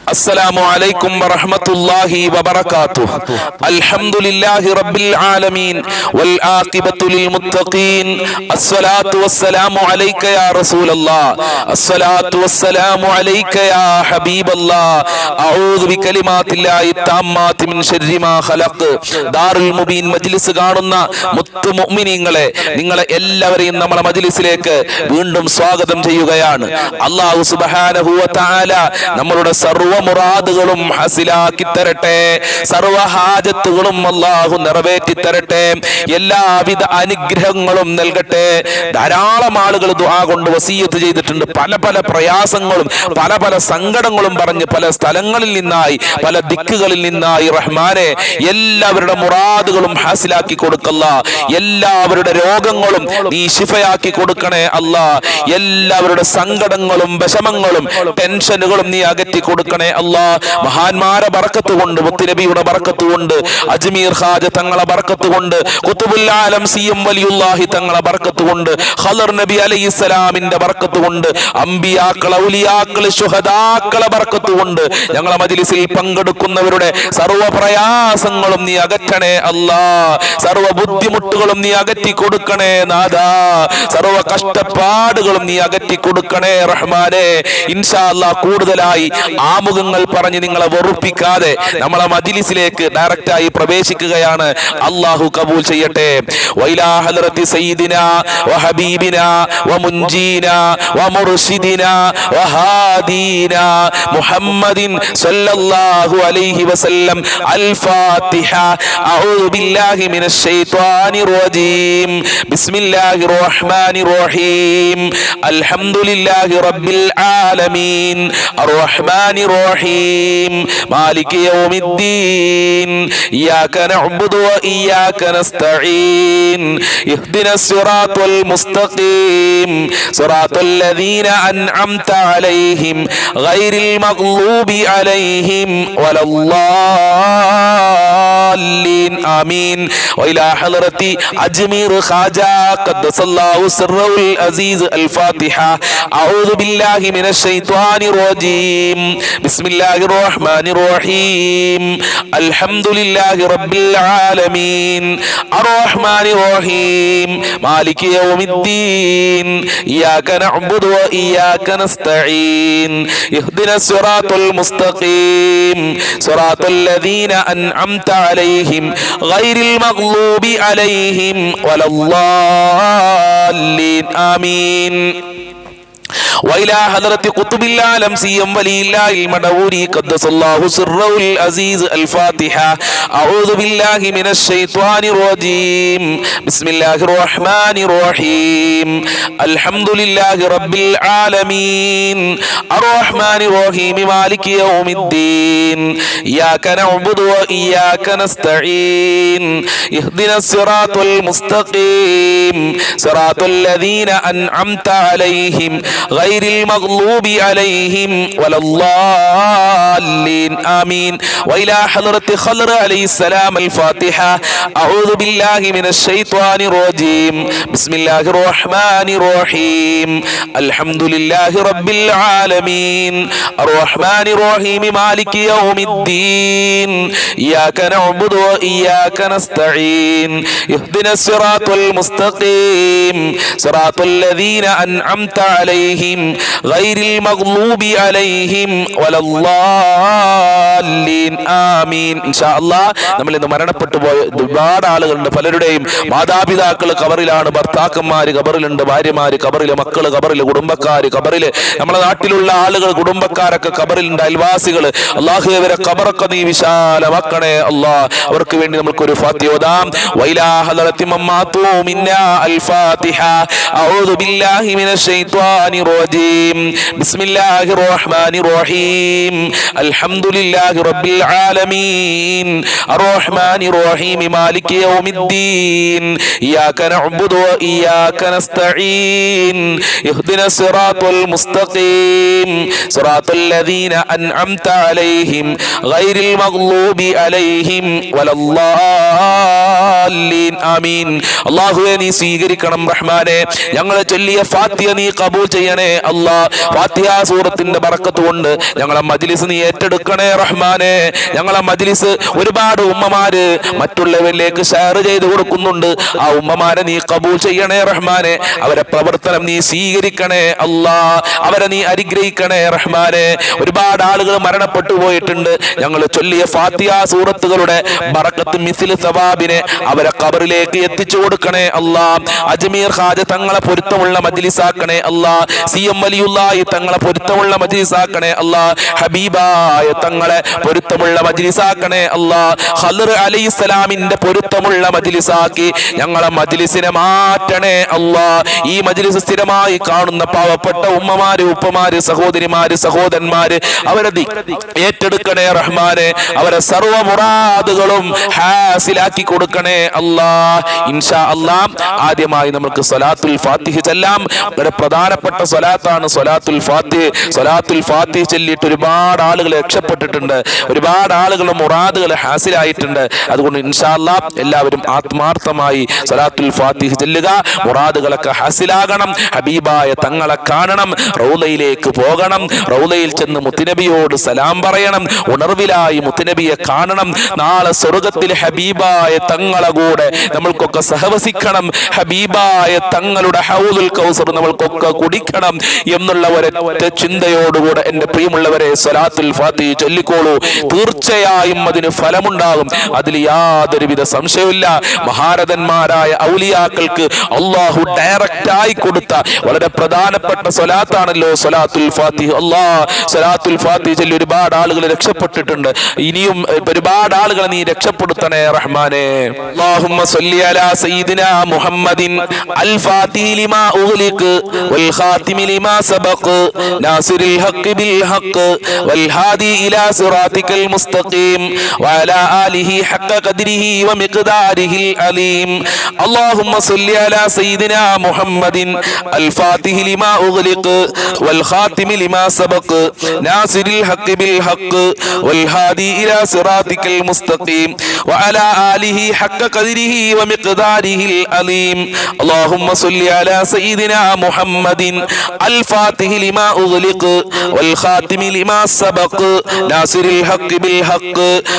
السلام عليكم ورحمة الله وبركاته. الحمد لله رب العالمين والعاقبة للمتقين. الصلاة والسلام عليك يا رسول الله. الصلاة والسلام عليك يا حبيب الله. أعوذ بكلمات الله التامات من شر ما خلق. ദാറുൽ മുബീൻ മജ്ലിസ് കാണുന്ന മുത്തു മുഅ്മിനീങ്ങളെ, നിങ്ങളെ എല്ലാവരെയും നമ്മുടെ മജ്ലിസിലേക്ക് വീണ്ടും സ്വാഗതം ചെയ്യുകയാണ്. അല്ലാഹു സുബ്ഹാനഹു വ തആല നമ്മളുടെ സർവ്വ മുറാദുകളും ഹസിലാക്കി തരട്ടെ, സർവ്വ ഹാജത്തുകളും അല്ലാഹു നിറവേറ്റി തരട്ടെ, എല്ലാവിധ അനുഗ്രഹങ്ങളും നൽകട്ടെ. ധാരാളം ആളുകൾ ദുആ കൊണ്ട് വസിയത്ത് ചെയ്തിട്ടുണ്ട്. പല പല പ്രയാസങ്ങളും പല പല സങ്കടങ്ങളും പറഞ്ഞ് പല സ്ഥലങ്ങളിൽ നിന്നായി പല ദിക്കുകളിൽ നിന്നായി റഹ്മാനെ എല്ലാവരുടെ മുറാദുകളും ഹാസിലാക്കി കൊടുക്കല്ല. എല്ലാവരുടെ രോഗങ്ങളും നീ ശിഫയാക്കി കൊടുക്കണേ അല്ലാ. എല്ലാവരുടെ സങ്കടങ്ങളും വിഷമങ്ങളും ടെൻഷനുകളും നീ അകറ്റി കൊടുക്കണേ അല്ലാ. മഹാന്മാരെ ബർക്കത്ത് കൊണ്ട്, മുത്തുനബിയുടെ ബർക്കത്ത് കൊണ്ട്, അജ്മീർ ഖാജ തങ്ങളെ ബർക്കത്ത് കൊണ്ട്, ഖുതുബുൽ ആലം സിയം വലിയുല്ലാഹി തങ്ങളെ ബർക്കത്ത് കൊണ്ട്, ഖദർ നബി അലൈഹിസ്സലാമിന്റെ ബർക്കത്ത് കൊണ്ട്, അംബിയാക്കൾ ഔലിയാക്കൾ ശുഹദാക്കളെ ബർക്കത്ത് കൊണ്ട് ഞങ്ങളെ മജ്ലിസിൽ പങ്കെടുക്കുന്നവരുടെ സർവ്വ പ്രയാസങ്ങളും നീ അകറ്റണേ അല്ലാ. സർവ്വ ബുദ്ധിമുട്ടുകളും നീ അകറ്റി കൊടുക്കണേ നാഥാ. സർവ്വ കഷ്ടപ്പാടുകളും നീ അകറ്റി കൊടുക്കണേ റഹ്മാനെ. ഇൻഷാ അല്ലാഹ് കൂടുതലായി ആമുഖങ്ങൾ പറഞ്ഞ് നിങ്ങളെ വെറുപ്പിക്കാതെ നമ്മളെ മജ്ലിസിലേക്ക് ഡയറക്റ്റായി പ്രവേശിക്കുകയാണ്. അല്ലാഹു കബൂൽ ചെയ്യട്ടെ. വൈലാ ഹദ്റത്തി സയ്യിദിനാ വഹബീബിനാ വമുൻജീനാ വമുർശിദിനാ വഹാദീനാ മുഹമ്മദിൻ സല്ലല്ലാഹു അലൈഹി വസല്ലം. അൽ ഫാത്തിഹ. അഊദു ബില്ലാഹി മിനശ് ശൈത്വാനിർ റജീം. ബിസ്മില്ലാഹിർ റഹ്മാനിർ റഹീം. അൽഹംദുലില്ലാഹി റബ്ബിൽ ആലമീൻ അർറഹ്മാനിർ റഹീം മാലികി യൗമിദ്ദീൻ. ഇയ്യാക നഅ്ബുദു വ ഇയ്യാക നസ്തഈൻ. ഇഹ്ദിനസ് സിറാത്തൽ മുസ്തഖീം സിറാത്തൽ ലദീന അൻഅംത അലൈഹിം ഗൈറിൽ മഗ്ലൂബി അലൈഹിം വലല്ലാലീൻ. ആമീൻ. വഇലാ ഹളറത്തി അജ്മീർ ഖാജ ഖദ്ദസല്ലാഹു സിർറഹുൽ അസീസ്. അൽ ഫാത്തിഹ. അഊദു ബില്ലാഹി മിനശ് ശൈത്വാനിർ റജീം. ബിസ്മില്ലാഹിർ റഹ്മാനിർ റഹീം. അൽഹംദുലില്ലാഹി റബ്ബിൽ ആലമീൻ അർറഹ്മാനിർ റഹീം മാലികി യൗമിദ്ദീൻ. ഇയ്യാക നഅ്ബുദു വ ഇയ്യാക നസ്തഈൻ. ഇഹ്ദിനസ് സിറാത്തൽ മുസ്തഖീം സിറാത്തൽ ലദീന അൻഅംത അലൈഹിം ഗൈറിൽ മഗ്ലൂബി അലൈഹിം വലല്ലാലീൻ. ആമീൻ. وإلى حضرة قطب العالم سيم ولي الله المدوري قدس الله سره العزيز. الفاتحة. أعوذ بالله من الشيطان الرجيم. بسم الله الرحمن الرحيم. الحمد لله رب العالمين الرحمن الرحيم مالك يوم الدين. إياك نعبد وإياك نستعين. اهدنا الصراط المستقيم صراط الذين أنعمت عليهم غير المغلوب عليهم ولا الضالين. آمين. وإلى حضرة خضر عليه السلام. الفاتحة. أعوذ بالله من الشيطان الرجيم. بسم الله الرحمن الرحيم. الحمد لله رب العالمين الرحمن الرحيم مالك يوم الدين. إياك نعبد وإياك نستعين. اهدنا الصراط المستقيم صراط الذين أنعمت عليهم غير المغلوب عليهم ولا الضالين. ആമീൻ. ഇൻഷാ അല്ലാഹ് നമ്മൾ ഇന്ന് മരണപ്പെട്ടു പോയ ഒരുപാട് ആളുകളുണ്ട്. പലരുടെയും മാതാപിതാക്കൾ ഖബറിലാണ്, ഭർത്താക്കന്മാര് ഖബറിലുണ്ട്, ഭാര്യമാര് ഖബറില്, മക്കള് ഖബറില്, കുടുംബക്കാര് ഖബറില്, നമ്മുടെ നാട്ടിലുള്ള ആളുകൾ കുടുംബക്കാരൊക്കെ ഖബറിലുണ്ട്, അയൽവാസികള്. അല്ലാഹു അവരെ ഖബറൊക്കെ നീ വിശാലമാക്കണേ അല്ലാഹ്. അവർക്ക് വേണ്ടി നമുക്കൊരു ഫാത്തിഹ ഓതാം. വൈലാ ഹളറത്തി മമ്മാതു മിന്നാ. അൽ ഫാത്തിഹ. അഊദു ബില്ലാഹി മിനശ് ശൈത്വാനിർ റജീം. ബിസ്മില്ലാഹിർ റഹ്മാനിർ റഹീം. അൽഹംദുലില്ലാഹി റബ്ബിൽ ആലമീൻ അർറഹ്മാനിർ റഹീം മാലികി യൗമിദ്ദീൻ. ഇയ്യാക നഅ്ബുദു വ ഇയ്യാക നസ്തഈൻ. ഇഹ്ദിനസ് സിറാത്തൽ മുസ്തഖീം സിറാത്തൽ ലദീന അൻഅംത അലൈഹിം ഗൈറിൽ മഗ്ലൂബി അലൈഹിം വലല്ലാലീൻ. الضالين آمين അല്ലാഹുവേ നീ സ്വീകരിക്കണം റഹ്മാനെ ഞങ്ങളെ ചൊല്ലിയ ഫാത്തിഹ നീ കബൂൽ ചെയ്യണേ അല്ലാ ഫാത്തിഹ സൂറത്തിന്റെ ബറക്കത്ത് കൊണ്ട് ഞങ്ങളെ മജ്ലിസ് നീ ഏറ്റെടുക്കണേ റഹ്മാനെ ഞങ്ങളെ മജ്ലിസ് ഒരുപാട് ഉമ്മമാര് മറ്റുള്ളവരിലേക്ക് ഷെയർ ചെയ്ത് കൊടുക്കുന്നുണ്ട് ആ ഉമ്മമാരെ നീ കബൂൽ ചെയ്യണേ റഹ്മാനെ അവരെ പ്രവർത്തനം നീ സ്വീകരിക്കണേ അല്ലാ അവരെ നീ അനുഗ്രഹിക്കണേ റഹ്മാനെ ഒരുപാട് ആളുകൾ മരണപ്പെട്ടു പോയിട്ടുണ്ട് ഞങ്ങൾ ചൊല്ലിയ ഫാത്തിഹ സൂറത്തുകളുടെ ബറക്കത്ത് മിസ്ൽ സവാബിനെ അവരെ ഖബറിലേക്ക് എത്തിച്ചു കൊടുക്കണേ അല്ലാ അജ്മീർ ഖാജ തങ്ങളെ പൊരുത്തമുള്ള മജ്ലിസാക്കണേ അല്ലാ സിഎം വലിയുള്ളാഹി തങ്ങളെ പൊരുത്തമുള്ള മജ്ലിസാക്കണേ അല്ലാ ഹബീബായ തങ്ങളെ പൊരുത്തമുള്ള മജ്ലിസാക്കണേ അല്ലാ ഖദർ അലൈഹിസ്സലാമിന്റെ പൊരുത്തമുള്ള മജ്ലിസാക്കി ഞങ്ങളെ മജ്ലിസിനെ മാറ്റണേ അല്ലാ ഈ മജ്ലിസ് സ്ഥിരമായി കാണുന്ന പാവപ്പെട്ട ഉമ്മമാര് ഉപ്പമാര് സഹോദരിമാര് സഹോദരന്മാര് അവരെ ഏറ്റെടുക്കണേ റഹ്മാനെ അവരെ സർവ്വ മുറാദുകളും ഹാസിലാക്കി കൊടുക്കണേ അല്ലാ ഇൻഷാ അല്ലാ ആദ്യമായി നമുക്ക് സ്വലാത്തുൽ ഫാത്തിഹ ചൊല്ലാം വളരെ പ്രധാനപ്പെട്ട സ്വലാത്താണ് സ്വലാത്തുൽ ഫാത്തിഹ സ്വലാത്തുൽ ഫാത്തിഹ ചൊല്ലിയിട്ട് ഒരുപാട് ആളുകൾ രക്ഷപ്പെട്ടിട്ടുണ്ട് ഒരുപാട് ആളുകളുടെ മുറാദുകൾ ഹാസിലായിട്ടുണ്ട് അതുകൊണ്ട് ഇൻഷാ അല്ലാ എല്ലാവരും ആത്മാർത്ഥമായി സ്വലാത്തുൽ ഫാത്തിഹ ചൊല്ലുക മുറാദുകളൊക്കെ ഹാസിലാകണം ഹബീബായ തങ്ങളെ കാണണം റൗളയിലേക്ക് പോകണം റൗളയിൽ ചെന്ന് മുത്തുനബിയോട് സലാം പറയണം ഉണർവിലായി മുത്തുനബിയെ കാണണം നാളെ സ്വർഗ്ഗത്തിൽ ഹബീബായ തങ്ങളെ കൂടെ നമ്മൾക്കൊക്കെ സഹവസിക്കണം ഹബീബായ തങ്ങളുടെ ഹൗദുൽ കൗസർ നമ്മൾക്കൊക്കെ കുടിക്കണം എന്നുള്ള ഒരൊറ്റ ചിന്തയോടുകൂടെ എൻ്റെ പ്രിയമുള്ളവരെ സ്വലാത്തുൽ ഫാത്തിഹ ചൊല്ലിക്കോളൂ തീർച്ചയായും അതിന് ഫലമുണ്ടാകും അതിൽ യാതൊരുവിധ സംശയമില്ല മഹാരഥന്മാരായ ഔലിയാക്കൾക്ക് അല്ലാഹു ഡയറക്റ്റ് ആയി കൊടുത്ത വളരെ പ്രധാനപ്പെട്ട സ്വലാത്താണല്ലോ സ്വലാത്തുൽ ഫാത്തിഹ അല്ലാ സ്വലാത്തുൽ ഫാത്തിഹ ചൊല്ലി ഒരുപാട് ആളുകൾ രക്ഷപ്പെട്ടിട്ടുണ്ട് ഇനിയും ഒരുപാട് ആളുകളെ നീ രക്ഷപ്പെടുത്തണേ റഹ്മാനെ അല്ലാഹുമ്മ സ്വല്ലി അലാ സയ്യിദിനാ മുഹമ്മദിൻ അൽ ഫാത്തിഹി ലിമാ ഉഗ്ലിഖ് വൽ ഖാതിമി ലിമാ സബഖ് നാസിറിൽ ഹഖ് ബിൽ ഹഖ് വൽ ഹാദി ഇലാ സിറാതികൽ മുസ്തഖീം വഅലാ ആലിഹി ഹഖ ഖദ്രിഹി വമിഖ്ദാരിഹിൽ അലീം അല്ലാഹുമ്മ സ്വല്ലി അലാ സയ്യിദിനാ മുഹമ്മദിൻ അൽ ഫാത്തിഹി ലിമാ ഉഗ്ലിഖ് വൽ ഖാതിമി ലിമാ സബഖ് നാസിറിൽ ഹഖ് ബിൽ ഹഖ് വൽ ഹാദി ഇലാ സിറാതികൽ മുസ്തഖീം വഅലാ ആലിഹി ഹഖ ഖദ്രിഹി വമിഖ്ദാരിഹിൽ അലീം اللهم صل على سيدنا محمد الفاتح لما أغلق والخاتم لما سبق ناصر الحق بالحق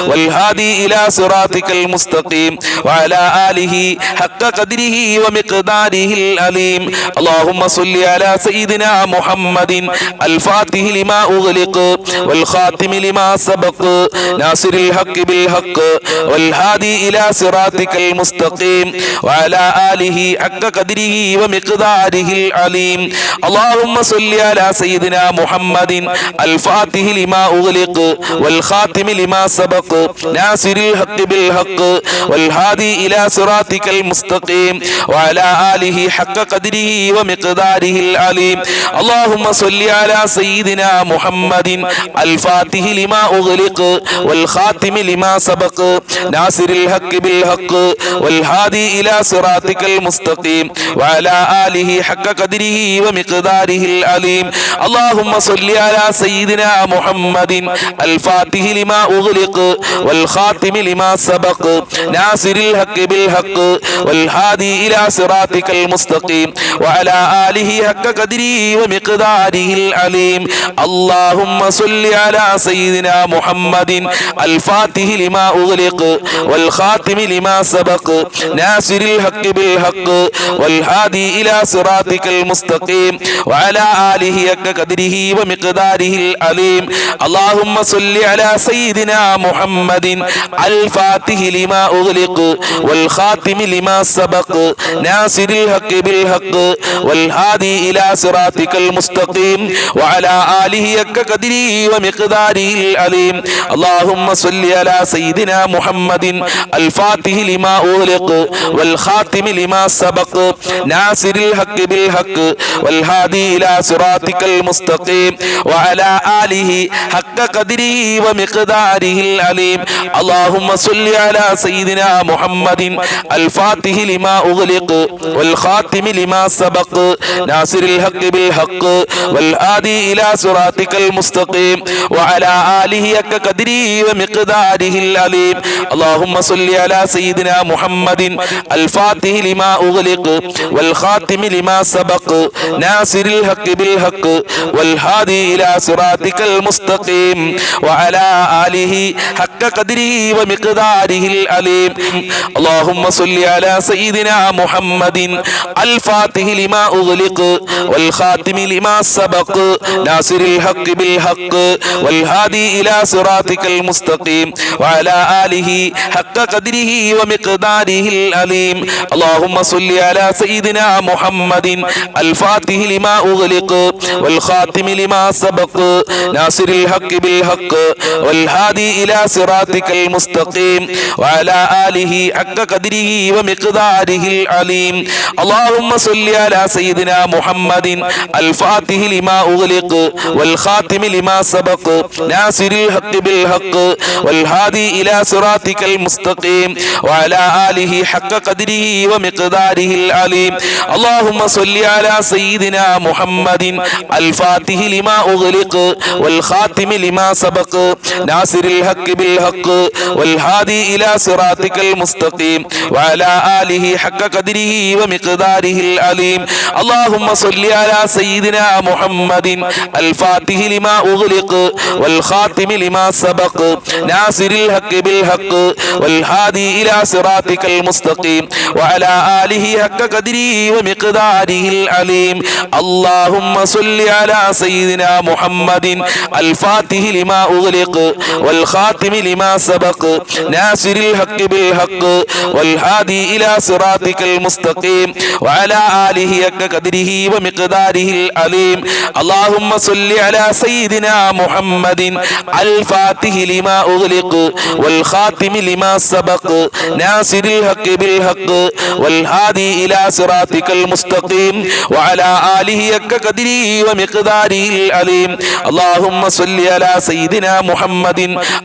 والهادي إلى صراطك المستقيم وعلى آله حق قدره ومقداره العليم اللهم صل على سيدنا محمد الفاتح لما أغلق والخاتم لما سبق ناصر الحق بالحق والهادي إلى صراطك المستقيم وعلى آله حق قدره ومقداره العليم اللهم صل على سيدنا محمد الفاتح لما أغلق والخاتم لما سبق ناصر الحق بالحق والهادي إلى صراطك المستقيم وعلى آله حق قدره ومقداره العليم اللهم صل على سيدنا محمد الفاتح لما أغلق والخاتم لما سبق ناصر الحق بالحق والهادي إلى صراطك المستقيم وعلى آله حق قدره ومقداره العليم اللهم صل على سيدنا محمد الفاتح لما أغلق والخاتم لما سبق ناصر الحق بالحق والهادي إلى صراطك المستقيم وعلى آله حق قدره ومقداره العليم اللهم صل على سيدنا محمد الفاتح لما أغلق والخاتم لما سبق ناصر الحق بالحق والهادي إلى صراطك المستقيم وعلى آله حق قدره ومقداره العليم اللهم صل على سيدنا محمد الفاتح لما أغلق والخاتم لما سبق ناصر الحق بالحق والهادي إلى صراطك المستقيم وعلى آله حق قدره ومقداره العليم اللهم صل على سيدنا محمد الفاتح لما أغلق والخاتم لما سبق ناصر الحق بالحق والهادي إلى صراطك المستقيم وعلى آله حق قدره ومقداره العليم اللهم صل على سيدنا محمد الفاتح لما أغلق والخاتم لما سبق ناصر الحق بالحق والهادي إلى صراطك المستقيم وعلى آله حق قدره ومقداره العليم اللهم صل على سيدنا محمد الفاتح لما أغلق والخاتم لما سبق ناصر الحق بالحق والهادي إلى صراطك المستقيم وعلى آله حق قدره ومقداره العليم اللهم صل على سيدنا محمد الفاتح لما أغلق والخاتم لما سبق ناصر الحق بالحق والهادي إلى صراطك المستقيم وعلى آله حق قدره ومقداره العليم اللهم صل على سيدنا محمد الفاتح لما أغلق والخاتم لما سبق ناصر الحق بالحق والهادي إلى صراطك المستقيم وعلى آله حق قدره ومقداره العليم اللهم صل على سيدنا محمد الفاتح لما أغلق والخاتم لما سبق ناصر الحق بالحق والهادي إلى صراطك المستقيم وعلى آله حق قدره ومقداره العليم اللهم صل على سيدنا محمد الفاتح لما أغلق والخاتم لما سبق ناصر الحق بالحق والهادي إلى صراطك المستقيم وعلى آله حق قدره ومقداره العليم اللهم صل على سيدنا محمد الفاتح لما أغلق والخاتم لما سبق ناصر الحق بالحق والهادي إلى صراطك المستقيم وعلى آله حق قدره ومقداره العليم اللهم صل على سيدنا محمد الفاتح لما أغلق والخاتم لما سبق ناصر الحق بالحق والهادي إلى صراطك المستقيم وعلى آله حق قدره ومقداره العليم اللهم صل على سيدنا محمد الفاتح لما أغلق والخاتم لما سبق ناصر الحق بالحق والهادي إلى صراطك المستقيم وعلى آله حق قدره ومقداره العليم اللهم صل على سيدنا محمد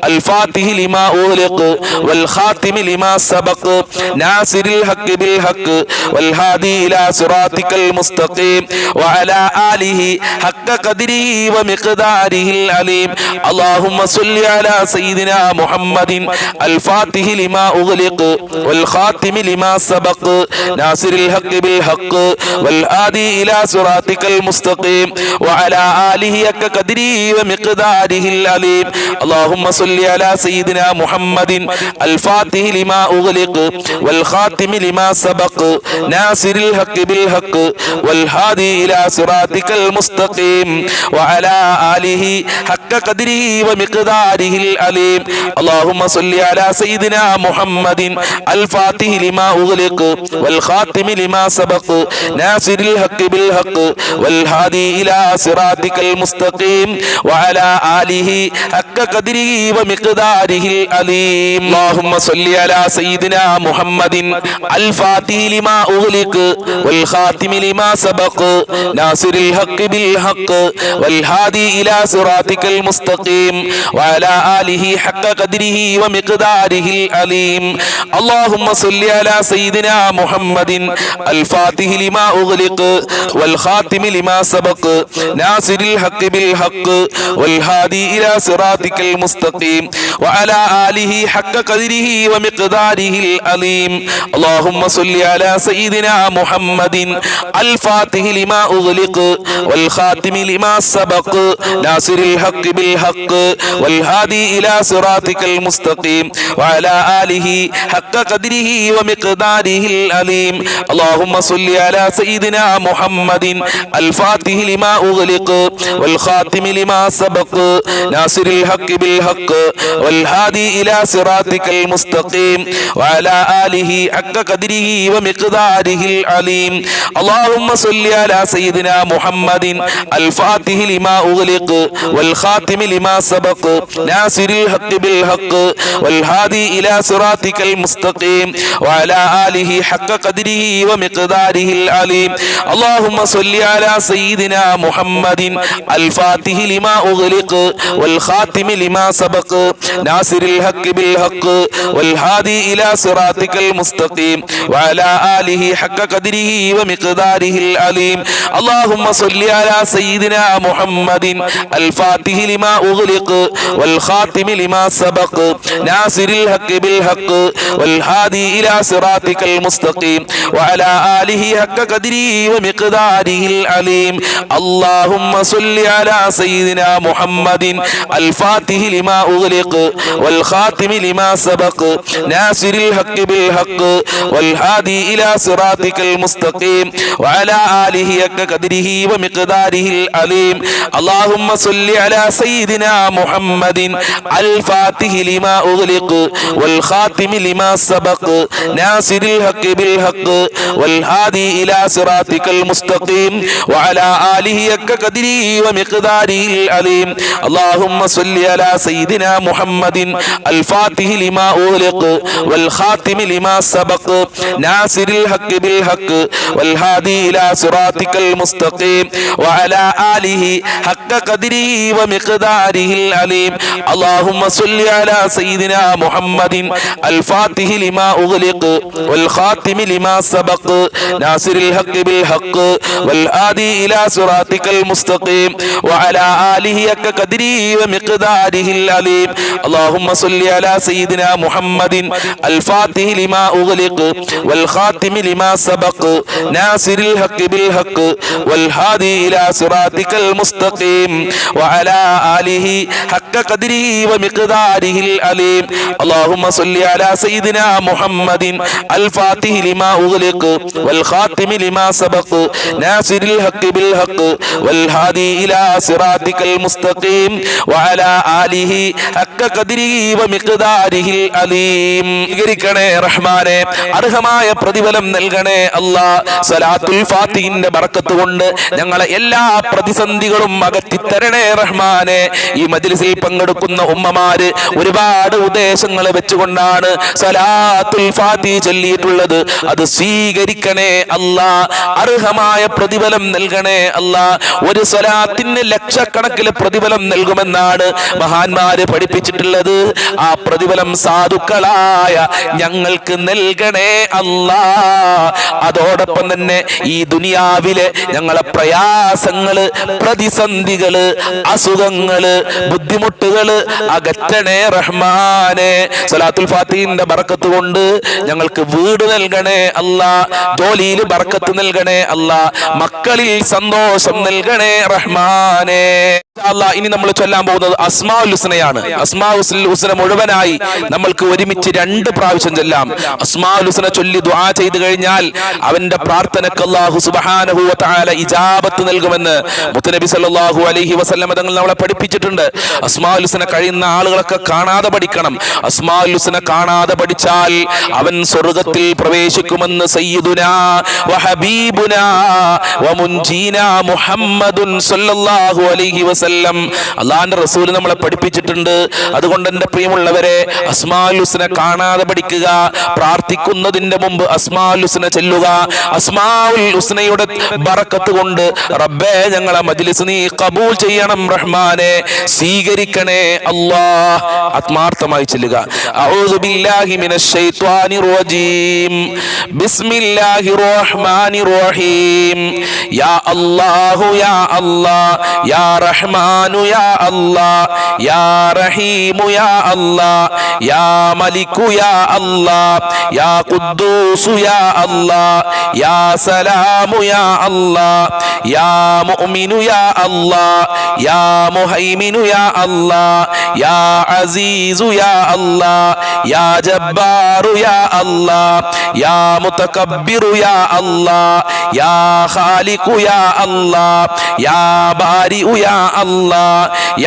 الفاتح لما أغلق والخاتم لما سبق ناصر الحق بالحق والهادي إلى صراطك المستقيم وعلى آله حق قدره ومقداره العليم اللهم صل على سيدنا محمد الفاتح لما أغلق والخاتم لما سبق ناصر الحق بالحق والهادي إلى صراطك المستقيم وعلى آله حق قدره ومقداره العليم اللهم صل على سيدنا محمد الفاتح لما أغلق والخاتم لما سبق ناصر الحق بالحق والهادي إلى صراطك المستقيم وعلى آله حق قدره ومقداره العليم اللهم صل على سيدنا محمد الفاتح لما أغلق والخاتم لما سبق ناصر الحق بالحق والهادي إلى صراطك المستقيم وعلى آله حق قدره ومقداره العليم اللهم صل على سيدنا محمد الفاتح لما أغلق والخاتم لما سبق ناصر الحق بالحق والهادي إلى صراطك المستقيم وعلى آله حق قدره ومقداره العليم اللهم صل على سيدنا محمد الفاتح لما أغلق والخاتم لما سبق ناصر الحق بالحق والهادي إلى صراطك المستقيم وعلى آله حق قدره ومقداره العليم اللهم صل على سيدنا محمد الفاتح لما أغلق والخاتم لما سبق ناصر الحق بالحق والهادي إلى صراطك المستقيم وعلى آله حق قدره ومقداره العليم اللهم صل على سيدنا محمد الفاتح لما أغلق والخاتم لما سبق ناصر الحق بالحق والهادي إلى صراطك المستقيم وعلى آله حق قدره ومقداره العليم اللهم صل على سيدنا محمد الفاتح لما أغلق والخاتم لما سبق ناصر الحق بالحق والهادي إلى صراطك المستقيم وعلى آله حق قدره ومقداره العليم اللهم صل على سيدنا محمد الفاتح لما أغلق والخاتم لما سبق ناصر الحق بالحق والهادي إلى صراطك المستقيم وعلى آله حق قدره ومقداره العليم اللهم صل على سيدنا محمد الفاتح لما أغلق والخاتم لما سبق ناصر الحق بالحق والهادي إلى صراطك المستقيم وعلى آله حق قدره ومقداره العليم. اللهم صل على سيدنا محمد الفاتح لما أغلق والخاتم لما سبق ناصر الحق بالحق والهادي إلى صراطك المستقيم وعلى آله حق قدره ومقداره العليم. اللهم صل على سيدنا محمد الفاتح لما أغلق والخاتم لما سبق ناصر الحق بالحق والهادي إلى صراطك المستقيم وعلى آله حق قدره ومقداره العليم. اللهم صل على سيدنا محمد الفاتح لما أغلق والخاتم لما سبق ناصر الحق بالحق والهادي إلى صراطك المستقيم وعلى آله حق قدره ومقداره العليم. اللهم صل على سيدنا محمد الفاتح لما أغلق والخاتم لما سبق ناصر الحق بالحق والهادي إلى صراطك المستقيم وعلى آله حق قدره ومقداره العليم. اللهم صل على سيدنا محمد الفاتح لما أغلق والخاتم لما سبق ناصر الحق بالحق والهادي إلى صراطك المستقيم وعلى آله حق قدره ومقداره العليم. اللهم صل على سيدنا محمد الفاتح لما أغلق والخاتم لما سبق ناصر الحق بالحق والهادي إلى صراطك المستقيم وعلى آله حق قدره ومقداره العليم. റഹ്മാനെ അർഹമായ പ്രതിഫലം നൽകണേ അല്ലാ. സലാത്തുൽ ഫാത്തിഹിന്റെ ബറക്കത്ത് കൊണ്ട് ഞങ്ങളെ എല്ലാ പ്രതിസന്ധികളും അകറ്റിത്തരണേ റഹ്മാനെ. ഈ മജ്ലിസിൽ പങ്കെടുക്കുന്ന ഉമ്മമാര് ഒരുപാട് ഉദ്ദേശങ്ങൾ വെച്ചുകൊണ്ടാണ് സലാത്തുൽ ഫാത്തിഹ ചൊല്ലിയിട്ടുള്ളത്. അത് സ്വീകരിക്കണേ അല്ലാ. അർഹമായ പ്രതിഫലം നൽകണേ അല്ലാ. ഒരു സ്വലാത്തിന് ലക്ഷക്കണക്കിന് പ്രതിഫലം നൽകുമെന്നാണ് മഹാന്മാര് പഠിപ്പിച്ചിട്ടുള്ളത്. ആ പ്രതിഫലം സാധുക്കളായ ഞങ്ങൾക്ക് നൽകണേ അല്ലാ. അതോടൊപ്പം തന്നെ ഈ ദുനിയാവിലെ ഞങ്ങളെ പ്രയാസങ്ങള്, പ്രതിസന്ധികള്, അസുഖങ്ങള്, ബുദ്ധിമുട്ടുകള് അകറ്റണേ റഹ്മാനെ. സലാത്തുൽ ഫാത്തിഹിന്റെ ബറക്കത്ത് കൊണ്ട് ഞങ്ങൾക്ക് വീട് നൽകണേ അല്ലാ. ജോലിയിൽ ബറക്കത്ത് നൽകണേ അല്ലാ. മക്കളിൽ സന്തോഷം നൽകണേ റഹ്മാനെ. ഇനി നമ്മൾ ചൊല്ലാൻ പോകുന്നത് അസ്മാഉൽ ഹുസ്നയാണ്. അസ്മാഉൽ ഹുസ്ന മുഴുവനായി നമ്മൾക്ക് ഒരുമിച്ച് 2 പ്രാവശ്യം ചൊല്ലാം. അസ്മാഉൽ ഹുസ്ന ചൊല്ലി ദുആ ചെയ്തു കഴിഞ്ഞാൽ അവന്റെ പ്രാർത്ഥനക്ക് അല്ലാഹു സുബ്ഹാനഹു വ തആല ഇജാബത്ത് നൽകുമെന്ന് മുത്തനബി സല്ലല്ലാഹു അലൈഹി വസല്ലം തങ്ങൾ നമ്മളെ പഠിപ്പിച്ചിട്ടുണ്ട്. അസ്മാഉൽ ഹുസ്ന കഴിയുന്ന ആളുകളൊക്കെ കാണാതെ പഠിക്കണം. അസ്മാഉൽ ഹുസ്ന കാണാതെ പഠിച്ചാൽ അവൻ സ്വർഗ്ഗത്തിൽ പ്രവേശിക്കുമെന്ന് സയ്യിദുനാ വ ഹബീബുനാ വ മുൻജീനാ മുഹമ്മദുൻ സല്ലല്ലാഹു അലൈഹി വസല്ലം അല്ലാഹുവിന്റെ റസൂൽ നമ്മളെ പഠിപ്പിച്ചിട്ടുണ്ട്. അതുകൊണ്ട് എൻ്റെ പ്രിയമുള്ളവരെ, അസ്മാഉൽ ഹുസ്ന കാണാതെ പഠിക്കുക. പ്രാർത്ഥിക്കുന്നതിന്റെ മുമ്പ് അസ്മാഉൽ ഹുസ്ന ചൊല്ലുക. അസ്മാഉൽ ഹുസ്നയുടെ ബറക്കത്ത് കൊണ്ട് റബ്ബേ ഞങ്ങളെ മജ്ലിസ് നീ ഖബൂൽ ചെയ്യണം റഹ്മാനെ, സ്വീകരിക്കണേ അല്ലാഹ്. ആത്മാർത്ഥമായി ചൊല്ലുക. അഊദു ബില്ലാഹി മിനശ് ശൈത്വാനിർ റജീം. ബിസ്മില്ലാഹിർ റഹ്മാനിർ റഹീം. യാ അല്ലാഹു യാ അല്ലാഹ് യാ റഹ്മാനു യാ അല്ലാഹ് യാ റഹീമു യാ അല്ലാഹ് യാ മലികു യാ അല്ലാഹ് യാ ഖുദ്ദൂസു യാ അല്ലാഹ് യാ സലാമു യാ അല്ലാഹ് യാ മുഅ്മിനു യാ അല്ലാഹ് യാ മുഹൈമിനു യാ അല്ലാഹ് യാ അസീസു യാ അല്ലാഹ് യാ ജബ്ബാറു യാ അല്ലാഹ് യാ മുതകബ്ബിറു യാ അല്ലാഹ് യാ ഖാലിഖു യാ അല്ലാഹ് യാ ബാരിഉ യാ അല്ലാഹ്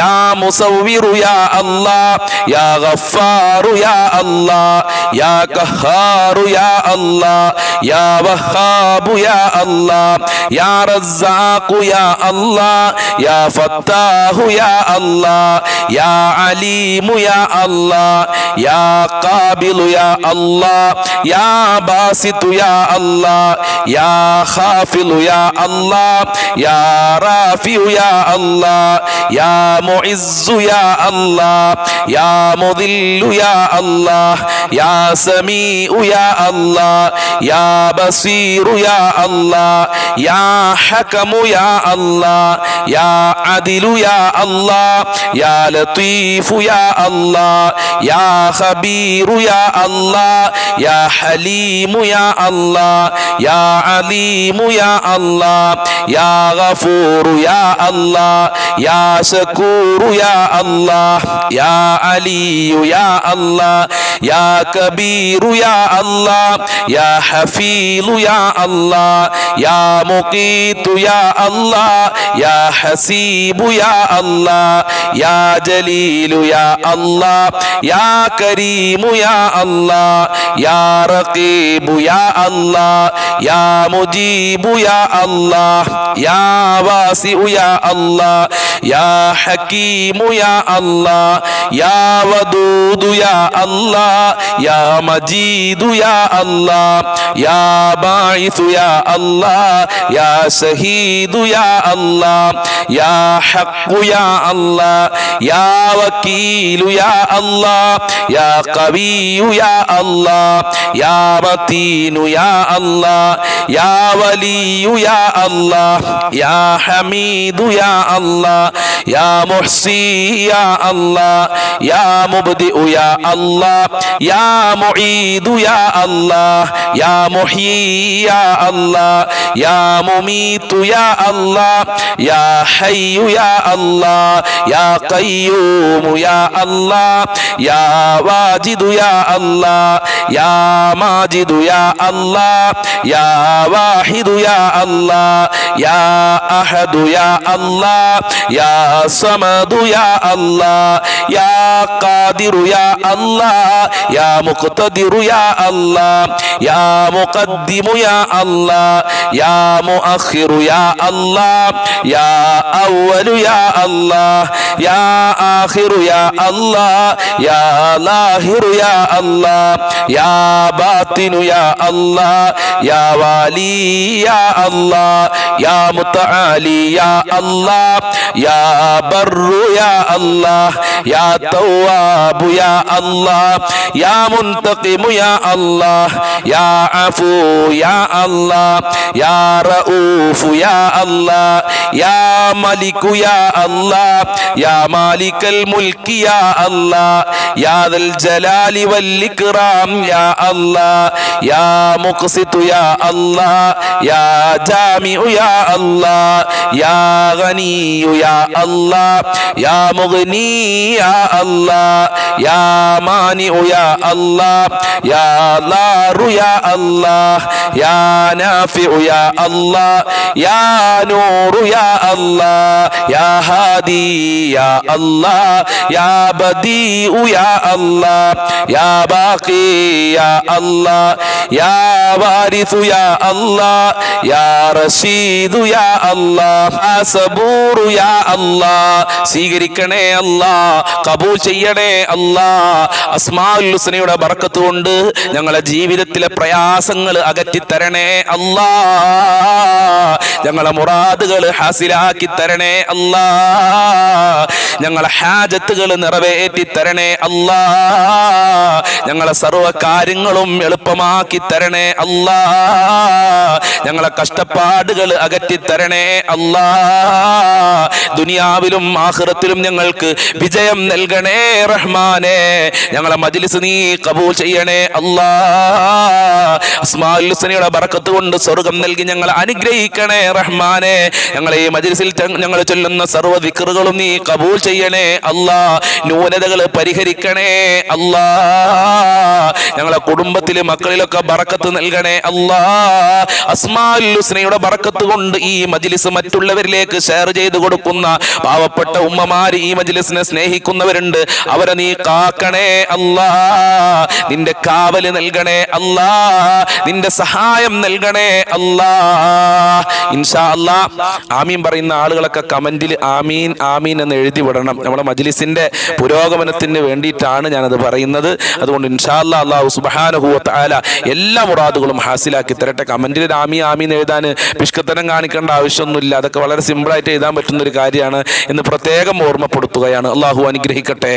യാ മുസവ്വിറു യാ അല്ലാഹ് യാ ഗഫാറു യാ അല്ലാഹ് യാ ഖഹാറു യാ അല്ലാഹ് യാ വഹാബു യാ അല്ലാഹ് യാ റസ്സാഖു യാ അല്ലാഹ് യാ ഫത്താഹു യാ അല്ലാഹ് യാ അലീമു യാ അല്ലാഹ് യാ ഖാബിലു യാ അല്ലാഹ് യാ ബാസിതു യാ അല്ലാഹ് യാ ഖാഫിലു യാ അല്ലാഹ് യാ റാഫിഉ യാ അല്ലാഹ് യാ മുഇസ്സു യാ അല്ലാഹ് യാ മുദില്ലു യാ അല്ലാഹ് യാ സമീഉ യാ അല്ലാഹ് യാ ബസീറു യാ അല്ലാഹ് യാ ഹകമു യാ അല്ലാഹ് യാ അദിലു യാ അല്ലാഹ് യാ ലതീഫു യാ അല്ലാഹ് യാ ഖബീർ ഖദീറു യാ അല്ലാഹ് യാ ഹലീമു യാ അല്ലാഹ് യാ അലീമു യാ അല്ലാഹ് യാ ഗഫൂറു യാ അല്ലാഹ് യാ ശകൂറു യാ അല്ലാഹ് യാ അലിയു യാ അല്ലാഹ് യാ കബീറു യാ അല്ലാഹ് യാ ഹഫീലു യാ അല്ലാഹ് യാ മുഖീതു യാ അല്ലാഹ് യാ ഹസീബു യാ അല്ലാഹ് യാ ജലീലു യാ അല്ലാഹ് യാ കരീമു യാ അല്ലാഹ് യാ റഖീബു യാ അല്ലാഹ് യാ മുജീബു യാ അല്ലാഹ് യാ വാസിഉ യാ അല്ലാഹ് യാ ഹകീമു യാ അല്ലാഹ് യാ വദൂദു യാ അല്ലാഹ് യാ മജീദു യാ അല്ലാഹ് യാ ബാഇസു യാ അല്ലാഹ് യാ ശഹീദു യാ അല്ലാഹ് യാ ഹഖ്ഖു യാ അല്ലാഹ് യാ വകീലു യാ അല്ലാഹ് യാ ഖവിയ്യു യാ അല്ലാഹ് യാ മതീനു യാ അല്ലാഹ് യാ വലിയു യാ അല്ലാഹ് യാ ഹമീദു യാ അല്ലാഹ് യാ മുഹ്സി യാ അല്ലാഹ് യാ മുബ്ദിഉ യാ അല്ലാഹ് യാ മുഈദു യാ അല്ലാഹ് യാ മുഹ്യി യാ അല്ലാഹ് യാ മുമീതു യാ അല്ലാഹ് യാ ഹയ്യു യാ അല്ലാഹ് യാ ഖയ്യൂമു യാ അല്ലാഹ് യാ വാജിദു യാ അല്ലാഹ് യാ മാജിദു യാ അല്ലാഹ് യാ വാഹിദു യാ അല്ലാഹ് യാ അഹദു യാ അല്ലാഹ് യാ സമദു യാ അല്ലാഹ് യാ ഖാദിറു യാ അല്ലാഹ് യാ മുഖ്തദിറു യാ അല്ലാഹ് യാ മുഖദ്ദിമു യാ അല്ലാഹ് യാ മുഅഖിറു യാ അല്ലാഹ് യാ അവ്വലു യാ അല്ലാഹ് യാ ആഖിറു യാ അല്ലാഹ് യാ ലാഹിറു യാ അല്ലാഹ് യാ ബാത്തിനു യാ അല്ലാഹ് യാ വാലി യാ അല്ലാഹ് യാ മുതആലി യാ അല്ലാഹ് യാ ബർറു യാ അല്ലാഹ് യാ തവ്വാബു യാ അല്ലാഹ് യാ മുൻതഖിമു യാ അല്ലാഹ് യാ അഫൂ യാ അല്ലാഹ് യാ റഊഫു യാ അല്ലാഹ് യാ മലികു യാ അല്ലാഹ് യാ മാലികൽ മുൽക്കി യാ അല്ലാഹ് യാ ദൽ ജലാലി വൽ ഇക്റാം യാ അല്ലാഹ് യാ മുഖ്സിതു യാ അല്ലാഹ് യാ ജാമിഉ യാ അല്ലാഹ് യാ ഗനിയു യാ അല്ലാഹ് യാ മുഗ്നി യാ അല്ലാഹ് യാ മാനിഉ യാ അല്ലാഹ് യാ ലാറു യാ അല്ലാഹ് യാ നാഫിഉ യാ അല്ലാഹ് യാ നൂറു യാ അല്ലാഹ് യാ ഹാദി യാ അല്ലാഹ് യാ ബദീഉ യാ അല്ലാഹ് യാ ബാഖി യാ അല്ലാഹ് യാ വാരിസു യാ അല്ലാഹ് യാ റശീദു യാ അല്ലാഹ് യാ സബൂറു യാ അല്ലാഹ് സ്വീകരിക്കണേ അല്ലാഹ്, കബൂൽ ചെയ്യണേ അല്ലാഹ്. അസ്മാഉൽ ഹുസ്നയുടെ ബർക്കത്ത് കൊണ്ട് ഞങ്ങളെ ജീവിതത്തിലെ പ്രയാസങ്ങൾ അകറ്റി തരണേ അല്ലാഹ്. ഞങ്ങളെ മുറാദുകൾ ഹാസിലാക്കി തരണേ അല്ലാഹ്. ഞങ്ങളെ ഹാജത്തുകൾ നിറവേറ്റി തരണേ അല്ലാഹ്. ഞങ്ങളെ സർവ്വ കാര്യങ്ങളും എളുപ്പമാക്കി തരണേ അല്ലാഹ്. ഞങ്ങളെ കഷ്ടപ്പാടുകൾ അകറ്റി തരണേ അല്ലാഹ്. ദുനിയാവിലും ആഖിറത്തിലും ഞങ്ങൾക്ക് വിജയം നൽകണേ റഹ്മാനേ. ഞങ്ങളെ മജ്ലിസ് നീ കബൂൽ ചെയ്യണേ അല്ലാഹ്. അസ്മാഉൽ ഹുസ്നയുടെ ബർക്കത്ത് കൊണ്ട് സ്വർഗ്ഗം നൽകി ഞങ്ങളെ അനുഗ്രഹിക്കണേ റഹ്മാനേ. ഞങ്ങളെ ഈ മജ്ലിസിൽ ഞങ്ങൾ ചൊല്ലുന്ന സർവ്വ ദിക്റുകളും നീ കബൂൽ ചെയ്യണേ അല്ലാഹ്. ന്യൂനതകൾ പരിഹരിക്കണേ അല്ലാഹ്. ഞങ്ങളെ കുടുംബത്തിലെ മക്കളിലൊക്കെ ബർക്കത്ത് നൽകണേ അല്ലാഹ്. അസ്മാഉൽ ഹുസ്നയുടെ ബർക്കത്ത് കൊണ്ട് ഈ മജ്ലിസ് മറ്റുള്ളവരിലേക്ക് ഷെയർ ചെയ്തു കൊടുക്കുന്ന പാവപ്പെട്ട ഉമ്മമാര്, ഈ മജ്ലിസിനെ സ്നേഹിക്കുന്നവരുണ്ട്, അവരെ നീ കാക്കണേ അല്ലാഹ്. നിന്റെ കാവല് നൽകണേ അല്ലാഹ്. നിന്റെ സഹായം നൽകണേ അല്ലാഹ്. ഇൻഷാ അല്ലാഹ് ആമീൻ പറയുന്ന ആളുകളൊക്കെ കമന്റിൽ ആമീൻ ആമീൻ എന്ന് എഴുതി വിടണം. നമ്മുടെ മജ്ലിസിന്റെ പുരോഗമനത്തിന് വേണ്ടിയിട്ടാണ് ഞാനത് പറയുന്നത്. അതുകൊണ്ട് ഇൻഷാ അല്ലാഹ് അല്ലാഹു സുബ്ഹാനഹു വ തആല എല്ലാ മുറാദുകളും ഹാസിലാക്കി തരട്ടെ. കമന്റിൽ ആമീൻ ആമീൻ എഴുതാൻ പിഷ്കത്തനം കാണിക്കേണ്ട ആവശ്യമൊന്നുമില്ല. അതൊക്കെ വളരെ സിമ്പിളായിട്ട് എഴുതാൻ പറ്റുന്ന ഒരു കാര്യമാണ് എന്ന് പ്രത്യേകം ഓർമ്മപ്പെടുത്തുകയാണ്. അല്ലാഹു അനുഗ്രഹിക്കട്ടെ.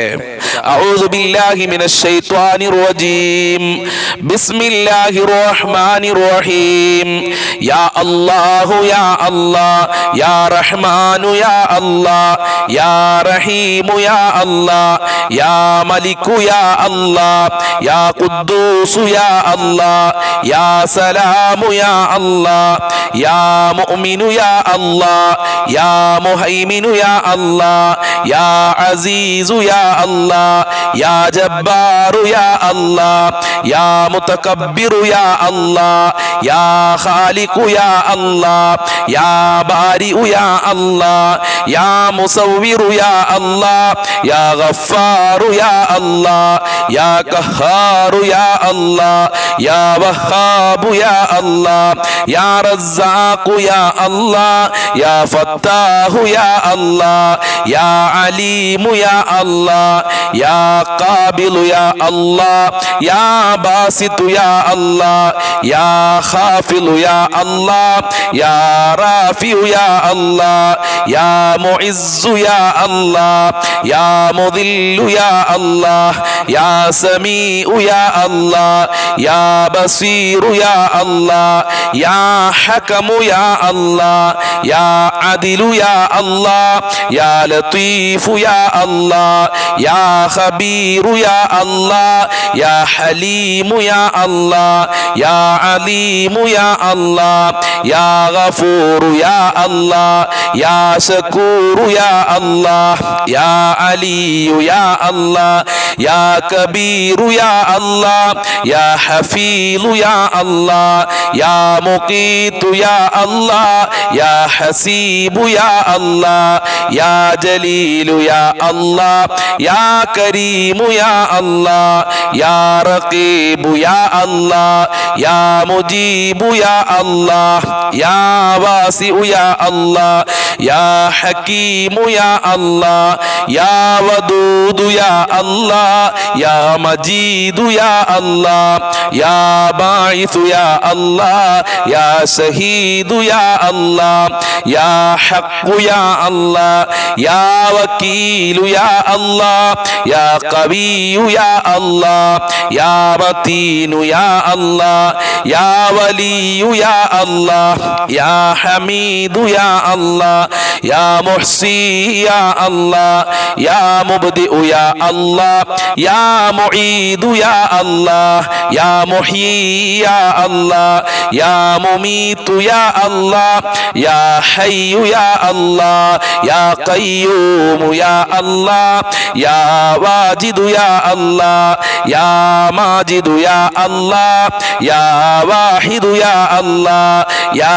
أعوذ بالله من الشيطان الرجيم بسم الله الرحمن الرحيم يا الله يا الله يا رحمن يا الله يا رحيم يا الله يا ملك يا الله يا قدوس يا الله يا سلام يا الله يا مؤمن يا الله يا مهيمن يا الله يا عزيز يا الله يا جبار يا الله يا متكبر يا الله يا خالق يا الله يا بارئ يا الله يا مصور يا الله يا غفار يا الله يا قهار يا الله يا وهاب يا الله يا رزاق يا الله يا فتاح يا الله يا عليم يا الله يا قابل يا الله يا باسط يا الله يا خافض يا الله يا رافع يا الله يا معز يا الله يا مذل يا الله يا سميع يا الله يا بصير يا الله يا حكم يا الله يا عدل يا الله يا لطيف يا الله يا خبير يا الله يا حليم يا الله يا عليم يا الله يا غفور يا الله يا شكور يا الله يا علي يا الله يا كبير يا الله يا حفيظ يا الله يا مقيت يا الله يا حسيب يا الله يا جليل يا الله يا كريم يا الله يا رقيب يا الله يا مجيب يا الله يا واسع يا الله يا حكيم يا الله يا ودود يا الله يا مجيد يا الله يا باعث يا الله يا شهيد يا الله يا حق يا الله يا وكيل يا الله يا قوي يا الله يا متين يا الله يا ولي يا الله يا حميد يا الله يا محصي يا الله يا مبدئ يا الله يا معيد يا الله يا محيي يا الله يا مميت يا الله يا حي يا الله يا قيوم يا الله يا واجد يا الله يا ماجد يا الله يا واحد يا الله يا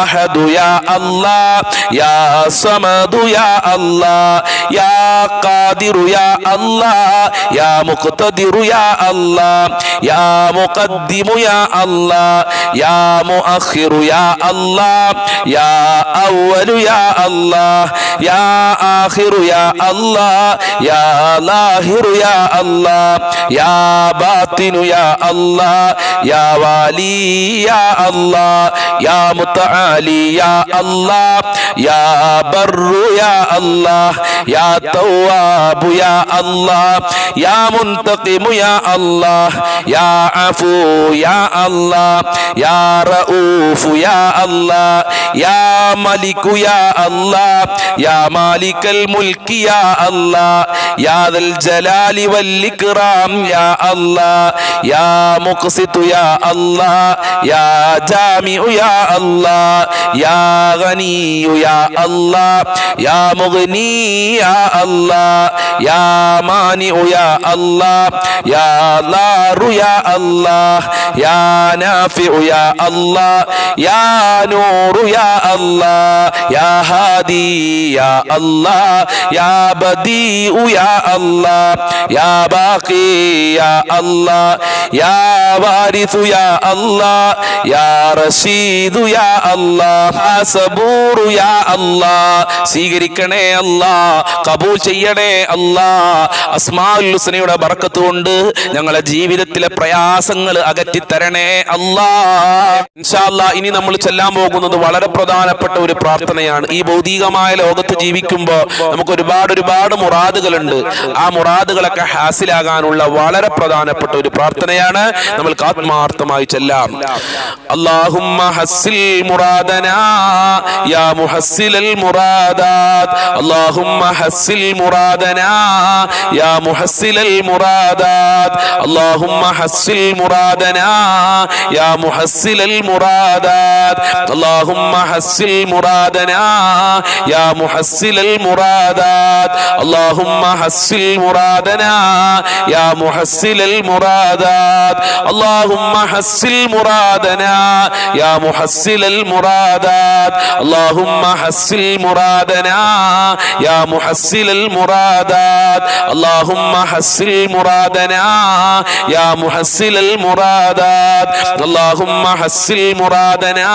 أحد يا الله يا صمد يا الله يا قادر يا الله يا مقتدر يا الله يا مقدم يا الله يا مؤخر يا الله يا أول يا الله يا آخر يا الله يا ظاهر يا الله يا باطن يا الله يا والي يا الله يا متعالي يا الله يا بر يا الله يا تواب يا الله يا منتقم يا الله يا عفو يا الله يا رؤوف يا الله يا ملك يا الله يا مالك الملك يا الله يا ذا الجلال والإكرام يا الله يا مقسط يا الله يا جامع يا الله يا غني يا الله يا مغني يا الله يا مانع يا الله يا ضار يا الله يا نافع يا الله يا نور يا الله يا هادي يا الله يا بديع يا الله يا باقي يا الله يا وارث يا الله يا رشيد يا الله يا صبور يا الله സ്വീകരിക്കണേ അല്ലാ, കബൂൽ ചെയ്യണേ അല്ലാ. അസ്മാ അസ്മാഉൽ ഹുസ്നയുടെ ബർക്കത്ത് കൊണ്ട് ഞങ്ങളെ ജീവിതത്തിലെ പ്രയാസങ്ങൾ അകറ്റി തരണേ അല്ലാഹ്. ഇൻഷാ അല്ലാഹ് ഇനി നമ്മൾ ചെല്ലാൻ പോകുന്നത് വളരെ പ്രധാനപ്പെട്ട ഒരു പ്രാർത്ഥനയാണ്. ഈ ഭൗതികമായ ലോകത്ത് ജീവിക്കുമ്പോൾ നമുക്ക് ഒരുപാട് മുറാദുകളുണ്ട്. ആ മുറാദുകളൊക്കെ ഹാസിലാകാനുള്ള വളരെ പ്രധാനപ്പെട്ട ഒരു പ്രാർത്ഥനയാണ്. നമ്മൾക്ക് ആത്മാർത്ഥമായി ചെല്ലാം. അല്ലാഹുമ്മ ഹസ്സിൽ മുറാദനാ യാ മുഹസ്സിലൽ മുറാദാത്. അല്ലാഹുമ്മ ഹസ്സിൽ മുറാദനാ യാ മുഹസ്സിലൽ മുറാദാത്. അല്ലാഹുമ്മ ഹസ്സിൽ മുറാദനാ യാ മുഹസ്സിലൽ മുറാദാത്. അല്ലാഹുമ്മ ഹസ്സിൽ മുറാദനാ യാ മുഹസ്സിലൽ മുറാദാത്. അല്ലാഹുമ്മ ഹസ്സിൽ മുറാദനാ യാ മുഹസ്സിലൽ മുറാദാത്. അല്ലാഹുമ്മ ഹസ്സിൽ മുറാദനാ യാ മുഹസ്സിലൽ മുറാദാത്. അല്ലാഹുമ്മ ഹസ്സിൽ മുറാദനാ യാ മുഹസ്സിലൽ മുറാദാത്. അല്ലാഹുമ്മ ഹസ്സിൽ മുറാദനാ യാ മുഹസ്സിലൽ മുറാദാത്. അല്ലാഹുമ്മ ഹസ്സിൽ മുറാദനാ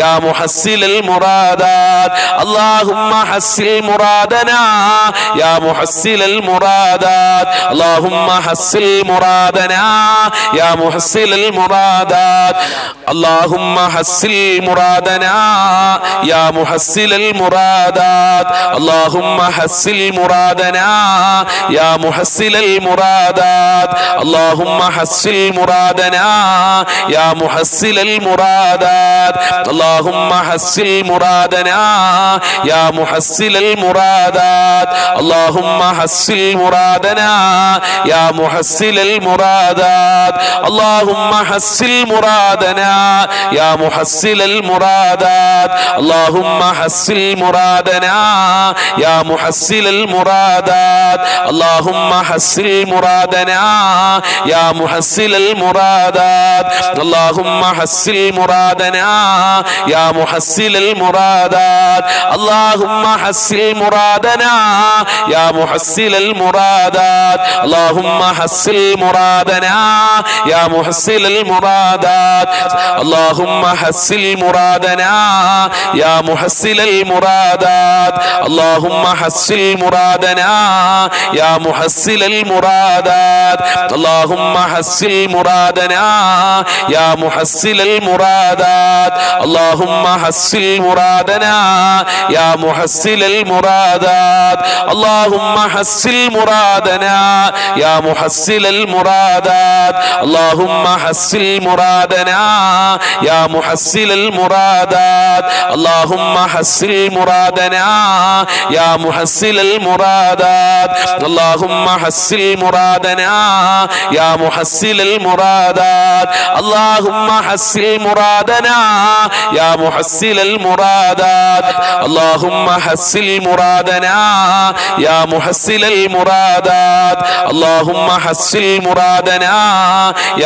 യാ മുഹസ്സിലൽ മുറാദാത്. അല്ലാഹുമ്മ ഹസ്സിൽ മുറാദനാ യാ മുഹസ്സിലൽ മുറാദാത്. അല്ലാഹുമ്മ ഹസ്സിൽ മുറാദനാ യാ മുഹസ്സിലൽ മുറാദാത്. അല്ലാഹുമ്മ ഹസ്സിൽ മുറാദനാ യാ മുഹസ്സിലൽ മുറാദാത്. അല്ലാഹുമ്മ ഹസ്സിൽ മുറാദനാ യാ മുഹസ്സിലൽ മുറാദാത്. അല്ലാഹുമ്മ ഹസ്സിൽ മുറാദനാ യാ മുഹസ്സിലൽ മുറാദാത്. അല്ലാഹുമ്മ ഹസ്സിൽ മുറാദനാ യാ മുഹസ്സിലൽ മുറാദാത്. അല്ലാഹുമ്മ ഹസ്സിൽ മുറാദനാ യാ മുഹസ്സിലൽ മുറാദാത്. അല്ലാഹുമ്മ ഹസ്സിൽ മുറാദനാ യാ മുഹസ്സിലൽ മുറാദാത്. അല്ലാഹുമ്മ ഹസ്സിൽ മുറാദനാ യാ മുഹസ്സിലൽ മുറാദാത്. അല്ലാഹുമ്മ ഹസ്സിൽ മുറാദനാ യാ മുഹസ്സിലൽ മുറാദാത്. അല്ലാഹുമ്മ ഹസ്സിൽ മുറാദനാ യാ മുഹസ്സിലൽ മുറാദാത്. അല്ലാഹുമ്മ ഹസ്സിൽ മുറാദനാ യാ മുഹസ്സിലൽ മുറാദാത്. അല്ലാഹുമ്മ ഹസ്സിൽ മുറാദനാ യാ മുഹസ്സിലൽ മുറാദാത്. അല്ലാഹുമ്മ ഹസ്സിൽ മുറാദനാ യാ മുഹസ്സിലൽ മുറാദാത്. അല്ലാഹുമ്മ ഹസ്സിൽ മുറാദനാ യാ മുഹസ്സിലൽ മുറാദാത്. അല്ലാഹുമ്മ ഹസ്സിൽ മുറാദനാ യാ മുഹസ്സിലൽ മുറാദാത്. അല്ലാഹുമ്മ ഹസ്സിൽ മുറാദനാ യാ മുഹസ്സിലൽ മുറാദാത്. അല്ലാഹുമ്മ ഹസ്സിൽ മുറാദനാ യാ മുഹസ്സിലൽ മുറാദാത്. അല്ലാഹുമ്മ ഹസ്സിൽ മുറാദനാ യാ മുഹസ്സിലൽ മുറാദാത്. അല്ലാഹുമ്മ ഹസ്സിൽ മുറാദനാ യാ മുഹസ്സിലൽ മുറാദാത്. അല്ലാഹുമ്മ ഹസ്സിൽ മുറാദനാ യാ മുഹസ്സിലൽ മുറാദാത്. അല്ലാഹുമ്മ ഹസ്സിൽ മുറാദനാ യാ മുഹസ്സിലൽ മുറാദാത്. അല്ലാഹുമ്മ ഹസ്സിൽ മുറാദനാ യാ മുഹസ്സിലൽ മുറാദാത്. അല്ലാഹുമ്മ ഹസ്സിൽ മുറാദനാ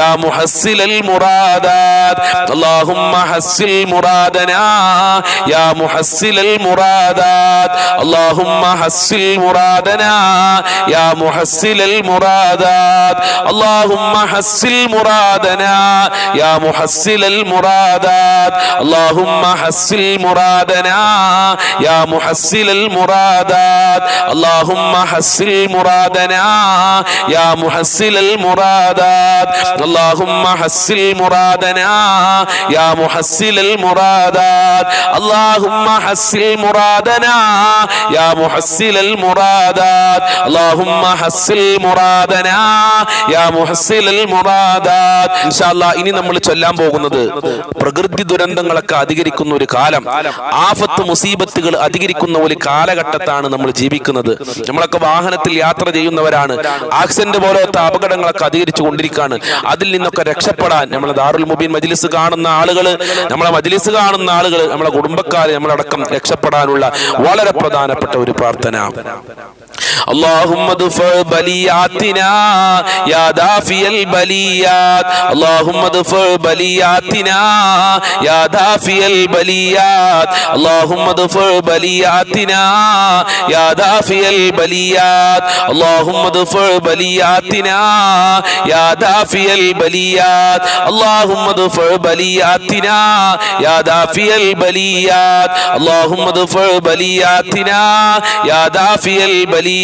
യാ മുഹസ്സിലൽ മുറാദാത്. അല്ലാഹുമ്മ ഹസ്സിൽ മുറാദനാ യാ മുഹസ്സിലൽ മുറാദാത്. അല്ലാഹുമ്മ ഹസ്സിൽ മുറാദനാ യാ മുഹസ്സിലൽ മുറാദാത്. അല്ലാഹുമ്മ ഹസ്സിൽ മുറാദനാ യാ മുഹസ്സിലൽ മുറാദാത്. അല്ലാഹുമ്മ ഹസ്സിൽ മുറാദനാ യാ മുഹസ്സിലൽ മുറാദാത്. അല്ലാഹുമ്മ ഹസ്സിൽ മുറാദനാ യാ മുഹസ്സിലൽ മുറാദാത്. അല്ലാഹുമ്മ ഹസ്സിൽ മുറാദനാ യാ മുഹസ്സിലൽ മുറാദാത്. അല്ലാഹുമ്മ ഹസ്സിൽ മുറാദനാ യാ മുഹസ്സിലൽ മുറാദാത്. അല്ലാഹുമ്മ ഹസ്സിൽ മുറാദനാ യാ മുഹസ്സിലൽ മുറാദാത്. ഇൻഷാ അല്ലാഹ് ഇനി നമ്മൾ ചൊല്ലാൻ പോകുന്നത് പ്രകൃതി ദുരന്തങ്ങളൊക്കെ അധികരിക്കുന്ന ഒരു കാലം, ആഫത്ത് മുസീബത്തുകൾ അധികരിക്കുന്ന ഒരു കാലഘട്ടത്താണ് നമ്മൾ ജീവിക്കുന്നത്. നമ്മളൊക്കെ വാഹനത്തിൽ യാത്ര ചെയ്യുന്നവരാണ്. ആക്സിഡന്റ് പോലത്തെ അപകടങ്ങളൊക്കെ അധികരിച്ചു കൊണ്ടിരിക്കുകയാണ്. അതിൽ നിന്നൊക്കെ രക്ഷപ്പെടാൻ നമ്മളെ ദാറുൽ മുബീൻ മജ്ലിസ് കാണുന്ന ആളുകൾ, നമ്മളെ മജ്ലിസ് കാണുന്ന ആളുകൾ, നമ്മളെ കുടുംബക്കാർ, നമ്മളടക്കം രക്ഷപ്പെടാനുള്ള വളരെ പ്രധാനപ്പെട്ട ഒരു പ്രാർത്ഥന. اللهم ادفع بلياتنا يا دافع البليات. اللهم ادفع بلياتنا يا دافع البليات. اللهم ادفع بلياتنا يا دافع البليات. اللهم ادفع بلياتنا يا دافع البليات. اللهم ادفع بلياتنا يا دافع البليات. اللهم ادفع بلياتنا يا دافع البليات.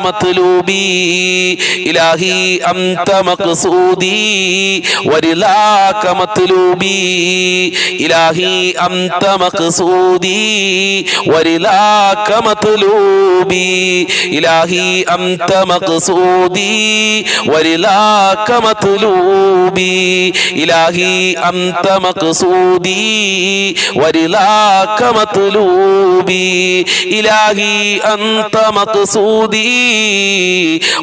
مطلوبي إلهي أنت مقصودي ورضاك مطلوبي إلهي أنت مقصودي ورضاك مطلوبي إلهي أنت مقصودي ورضاك مطلوبي إلهي أنت مقصودي ورضاك مطلوبي إلهي أنت مقصودي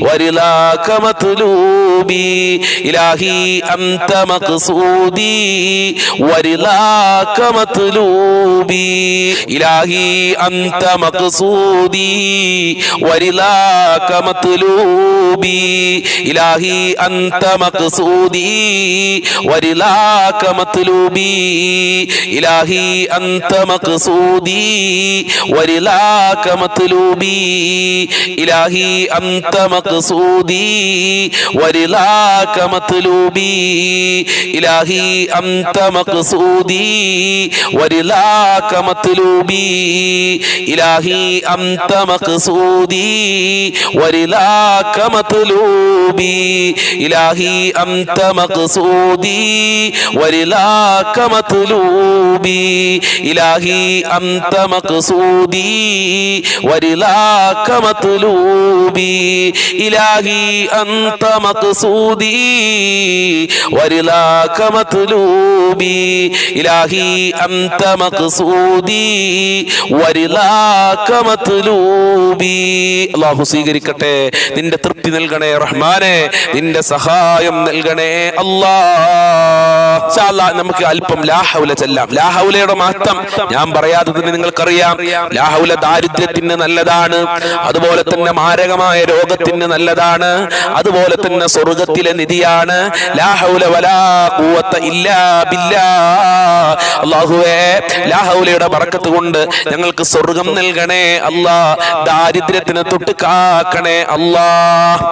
ورضاك مطلوبي إلهي أنت مقصودي ورضاك مطلوبي إلهي أنت مقصودي ورضاك مطلوبي إلهي أنت مقصودي ورضاك مطلوبي إلهي أنت مقصودي ورضاك مطلوبي إلهي أنت مقصودي ورضاك مطلوبي إلهي أنت مقصودي ورضاك مطلوبي إلهي أنت مقصودي ورضاك مطلوبي إلهي أنت مقصودي ورضاك مطلوبي إلهي أنت مقصودي ورضاك مطلوبي إلهي أنت مقصودي ورضاك مطلوبي إلهي أنت مقصودي ورضاك مطلوبي അല്ലാഹു സ്വീകരിക്കട്ടെ. നിന്റെ തൃപ്തി നൽകണേ റഹ്മാനെ, നിന്റെ സഹായം നൽകണേ അല്ലാഹ്. ഇൻഷാ അല്ലാഹ് നമുക്ക് അല്പം ലാ ഹൗല ചൊല്ലാം. ലാ ഹൗലയുടെ മഹത്വം ഞാൻ പറയാത്തത് നിങ്ങൾക്കറിയാം. ലാ ഹൗല ദാരിദ്ര്യത്തിന് നല്ലതാണ്, അതുപോലെ തന്നെ മാരകമായ രോഗത്തിന് നല്ലതാണ്, അതുപോലെ തന്നെ സ്വർഗത്തിലെ നിധിയാണ്. ലാ ഹൗല വലാ ഖുവത ഇല്ലാ ബില്ലാഹ്. അല്ലാഹുവേ, ലാ ഹൗലയുടെ ബറക്കത്ത് കൊണ്ട് ഞങ്ങൾക്ക് സ്വർഗം നൽകണേ അല്ലാഹ്, ദാരിദ്ര്യത്തിന് തൊട്ട് കാക്കണേ അല്ലാഹ്.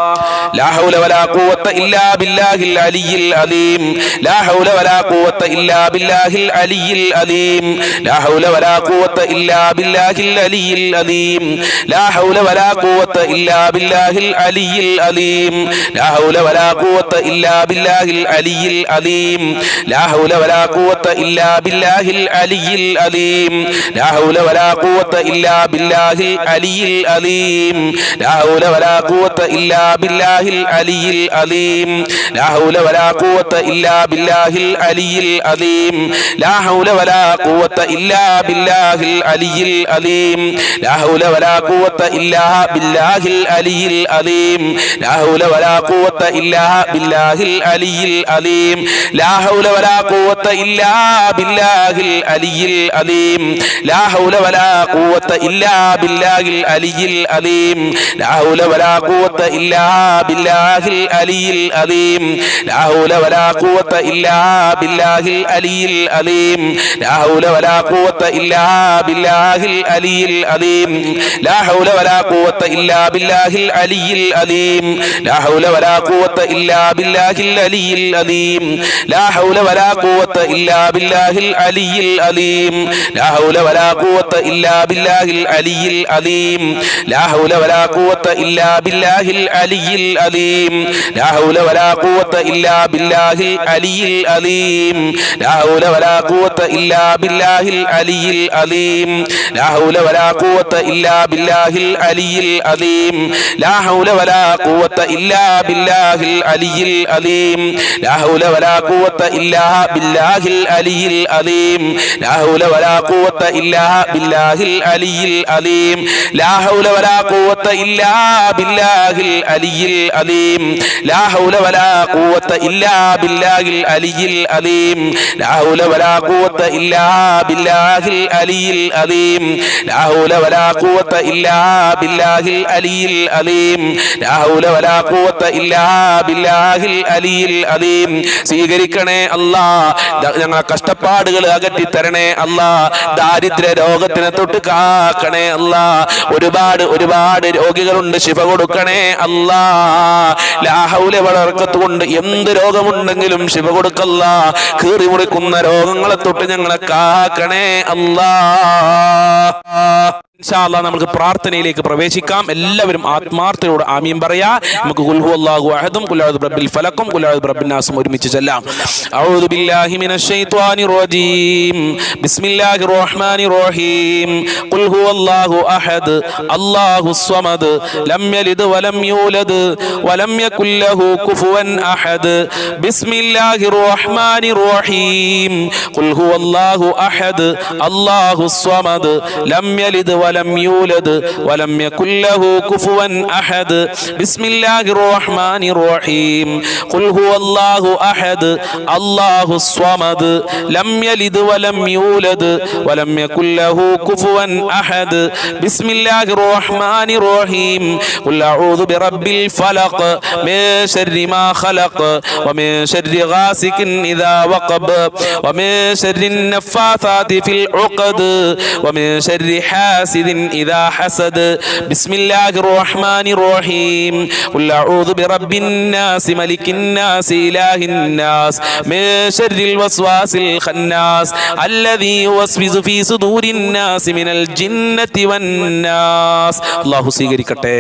ലാ ഹൗല വലാ ഖുവത ഇല്ലാ ബില്ലാഹിൽ അലിയിൽ അലീം. ലാ ഹൗല വലാ ഖുവത ഇല്ലാ ബില്ലാഹിൽ അലിയിൽ അലീം. ലാ ഹൗല വലാ ഖുവത ഇല്ലാ ബില്ലാഹിൽ അലിയിൽ അലീം. ലാ ഹൗല വലാ ഖുവത ഇല്ലാ ബില്ലാഹിൽ അലിയിൽ അലീം. ലാ ഹൗല വലാ ഖുവത ഇല്ലാ ബില്ലാഹിൽ അലിയിൽ അലീം. ലാ ഹൗല വലാ ഖുവത ഇല്ലാ ബില്ലാഹിൽ അലിയിൽ അലീം. ലാ ഹൗല വലാ ഖുവത ഇല്ലാ ബില്ലാഹിൽ അലിയിൽ അലീം. ലാ ഹൗല വലാ ഖുവത ഇല്ലാ ബില്ലാഹിൽ അലിയിൽ അലീം. ലാ ഹൗല വലാ ഖുവത ഇല്ലാ ബില്ലാഹിൽ അലിയിൽ അലീം. ലാ ഹൗല വലാ ഖുവത ഇല്ലാ ബില്ലാഹിൽ അലിയിൽ അലീം. ലാ ഹൗല വലാ ഖുവത ഇല്ലാ ബില്ലാഹിൽ അലിയിൽ അലീം. ലാ ഹൗല വലാ ഖുവത ഇല്ലാ ബില്ലാഹിൽ അലിയിൽ അലീം. ലാ ഹൗല വലാ ഖുവത ഇല്ലാ ബില്ലാഹിൽ അലിയിൽ അലീം. ലാ ഹൗല വലാ ഖുവത ഇല്ലാ ബില്ലാഹിൽ അലിയിൽ അലീം. ലാ ഹൗല വലാ ഖുവത ഇല്ലാ ബില്ലാഹിൽ അലിയിൽ അലീം. ലാ ഹൗല വലാ ഖുവത ഇല്ലാ ബില്ലാഹിൽ അലിയിൽ അലീം. ലാ ഹൗല വലാ ഖുവത ഇല്ലാ ബില്ലാഹിൽ അലിയിൽ അലീം. ലാ ഹൗല വലാ ഖുവത ഇല്ലാ ബില്ലാഹിൽ അലിയിൽ അലീം. ലാ ഹൗല വലാ ഖുവത ഇല്ലാ ബില്ലാഹിൽ അലിയിൽ അലീം. ലാ ഹൗല വലാ ഖുവത ഇല്ലാ ബില്ലാഹിൽ അലിയിൽ അലീം. ലാ ഹൗല വലാ ഖുവത ഇല്ലാ ബില്ലാഹിൽ അലിയിൽ അലീം. ലാ ഹൗല വലാ ഖുവത ഇല്ലാ ബില്ലാഹിൽ അലിയിൽ അലീം. ലാ ഹൗല വലാ ഖുവത ഇല്ലാ ബില്ലാഹിൽ അലിയിൽ അലീം. ലാ ഹൗല വലാ ഖുവത ഇല്ലാ ബില്ലാഹിൽ അലിയിൽ അലീം. ലാ ഹൗല വലാ ഖുവത ഇല്ലാ ബില്ലാഹിൽ അലിയിൽ അലീം. ലാ ഹൗല വലാ ഖുവത ഇല്ലാ ബില്ലാഹിൽ അലിയിൽ അലീം. ലാ ഹൗല വലാ ഖുവത ഇല്ലാ ബില്ലാഹിൽ അലിയിൽ അലീം. ലാ ഹൗല വലാ ഖുവത ഇല്ലാ ബില്ലാഹിൽ അലിയിൽ അലീം. ലാ ഹൗല വലാ ഖുവത ഇല്ലാ ബില്ലാഹിൽ അലിയിൽ അലീം. ലാ ഹൗല വലാ ഖുവത ഇല്ലാ ബില്ലാഹിൽ അലിയിൽ അലീം. ലാ ഹൗല വലാ ഖുവത ഇല്ലാ ബില്ലാഹിൽ അലിയിൽ അലീം. ലാ ഹൗല വലാ ഖുവത ഇല്ലാ ബില്ലാഹിൽ അലിയിൽ അലീം. ലാ ഹൗല വലാ ഖുവത ഇല്ലാ ബില്ലാഹിൽ അലിയിൽ അലീം. സ്വീകരിക്കണേ അല്ലാഹ്, ഞങ്ങളെ കഷ്ടപ്പാടുകൾ അകറ്റി തരണേ അല്ലാഹ്, ദാരിദ്ര്യ രോഗത്തിനെ തൊട്ട് കാക്കണേ അല്ലാഹ്. ഒരുപാട് ഒരുപാട് രോഗികളുണ്ട്, ശിഫ കൊടുക്കണേ അല്ലാഹ്. ലാ ഹൗല വലാ ബറക്കത്ത് കൊണ്ട് എന്ത് രോഗമുണ്ടെങ്കിലും ശിഫ കൊടുക്കല്ലാഹ്. കീറി മുറിക്കുന്ന രോഗങ്ങളെ തൊട്ട് ഞങ്ങളെ കാക്കണേ അല്ലാഹ്. ഇൻഷാ അല്ലാഹ് നമുക്ക് പ്രാർത്ഥനയിലേക്ക് പ്രവേശിക്കാം. എല്ലാവരും ആത്മാർത്ഥതയോടെ ആമീൻ പറയാ. നമുക്ക് ഖുൽ ഹുവല്ലാഹു അഹദും ഖുൽ അഊദു ബിറബ്ബിൽ ഫലഖും ഖുൽ അഊദു ബിറബ്ബിൻ നാസും ഒരുമിച്ച് ചൊല്ലാം. അഊദു ബില്ലാഹി മിനശ് ശൈത്വാനിർ റജീം. ബിസ്മില്ലാഹിർ റഹ്മാനിർ റഹീം. ഖുൽ ഹുവല്ലാഹു അഹദ് അല്ലാഹുസ് സ്വമദ് ലം യലിദ് വലം യൂലദ് വലം യകുൽ ലഹു കുഫുവൻ അഹദ്. ബിസ്മില്ലാഹിർ റഹ്മാനിർ റഹീം. ഖുൽ ഹുവല്ലാഹു അഹദ് അല്ലാഹുസ് സ്വമദ് ലം യലിദ് ولم يولد ولم يكن له كفوا أحد. بسم الله الرحمن الرحيم. قل هو الله أحد الله الصمد لم يلد ولم يولد ولم يكن له كفوا أحد. بسم الله الرحمن الرحيم. قل أعوذ برب الفلق من شر ما خلق ومن شر غاسق إذا وقب ومن شر النفاثات في العقد ومن شر حاسد إذا حسد. بسم الله الرحمن الرحيم. قل أعوذ برب الناس ملك الناس إله الناس من شر الوسواس الخناس الذي يوسوس في صدور الناس من الجنة والناس. الله സ്വീകരിക്കട്ടെ.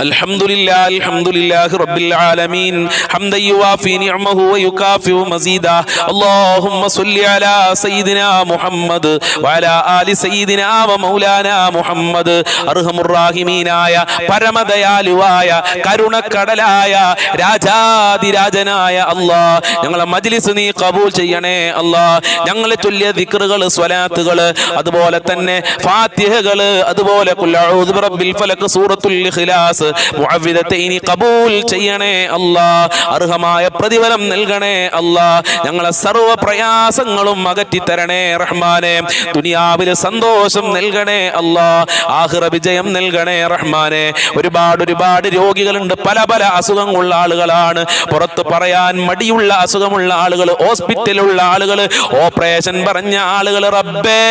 അൽഹംദുലില്ലാഹി റബ്ബിൽ ആലമീൻ ഹംദൻ യുവാഫി നിഅമഹു വയുകാഫിഉ മസീദാ. അല്ലാഹുമ്മ സ്വല്ലി അലാ സയ്യിദിനാ മുഹമ്മദ് വഅലാ ആലി സയ്യിദിനാ വമൗലാനാ മുഹമ്മദ്. അർഹമുർ റഹീമീനായ പരമദയാലുവായ കരുണക്കടലായ രാജാതിരാജനായ അല്ലാഹ്, ഞങ്ങളെ മജ്ലിസ് നീ ഖബൂൽ ചെയ്യണേ അല്ലാഹ്. ഞങ്ങളെ ചൊല്ലിയ ദിക്റുകൾ, സ്വലാത്തുകൾ, അതുപോലെ തന്നെ ഫാത്തിഹകൾ, അതുപോലെ ഖുൽ അഊദു ബിറബ്ബിൽ ഫലഖ്, സൂറത്തുൽ ഇഖ്ലാസ്, മുഅവ്വിദതൈനി ഖബൂൽ ചെയ്യണേ അല്ലാഹ്. അർഹമായ പ്രതിഫലം നൽകണേ അല്ലാഹ്. ഞങ്ങളെ സർവ്വ പ്രയാസങ്ങളും അകറ്റി തരണേ റഹ്മാനെ. ദുനിയാവിലെ സന്തോഷം നൽകണേ അല്ലാഹ്. ആഖിറ വിജയം നൽകണേ റഹ്മാനെ. ഒരുപാട് രോഗികളുണ്ട്, പല അസുഖങ്ങളുള്ള ആളുകളാണ്, പുറത്ത് പറയാൻ മടിയുള്ള അസുഖമുള്ള ആളുകൾ, ഹോസ്പിറ്റലുള്ള ആളുകൾ, ഓപ്പറേഷൻ പറഞ്ഞ ആളുകൾ. റബ്ബേ,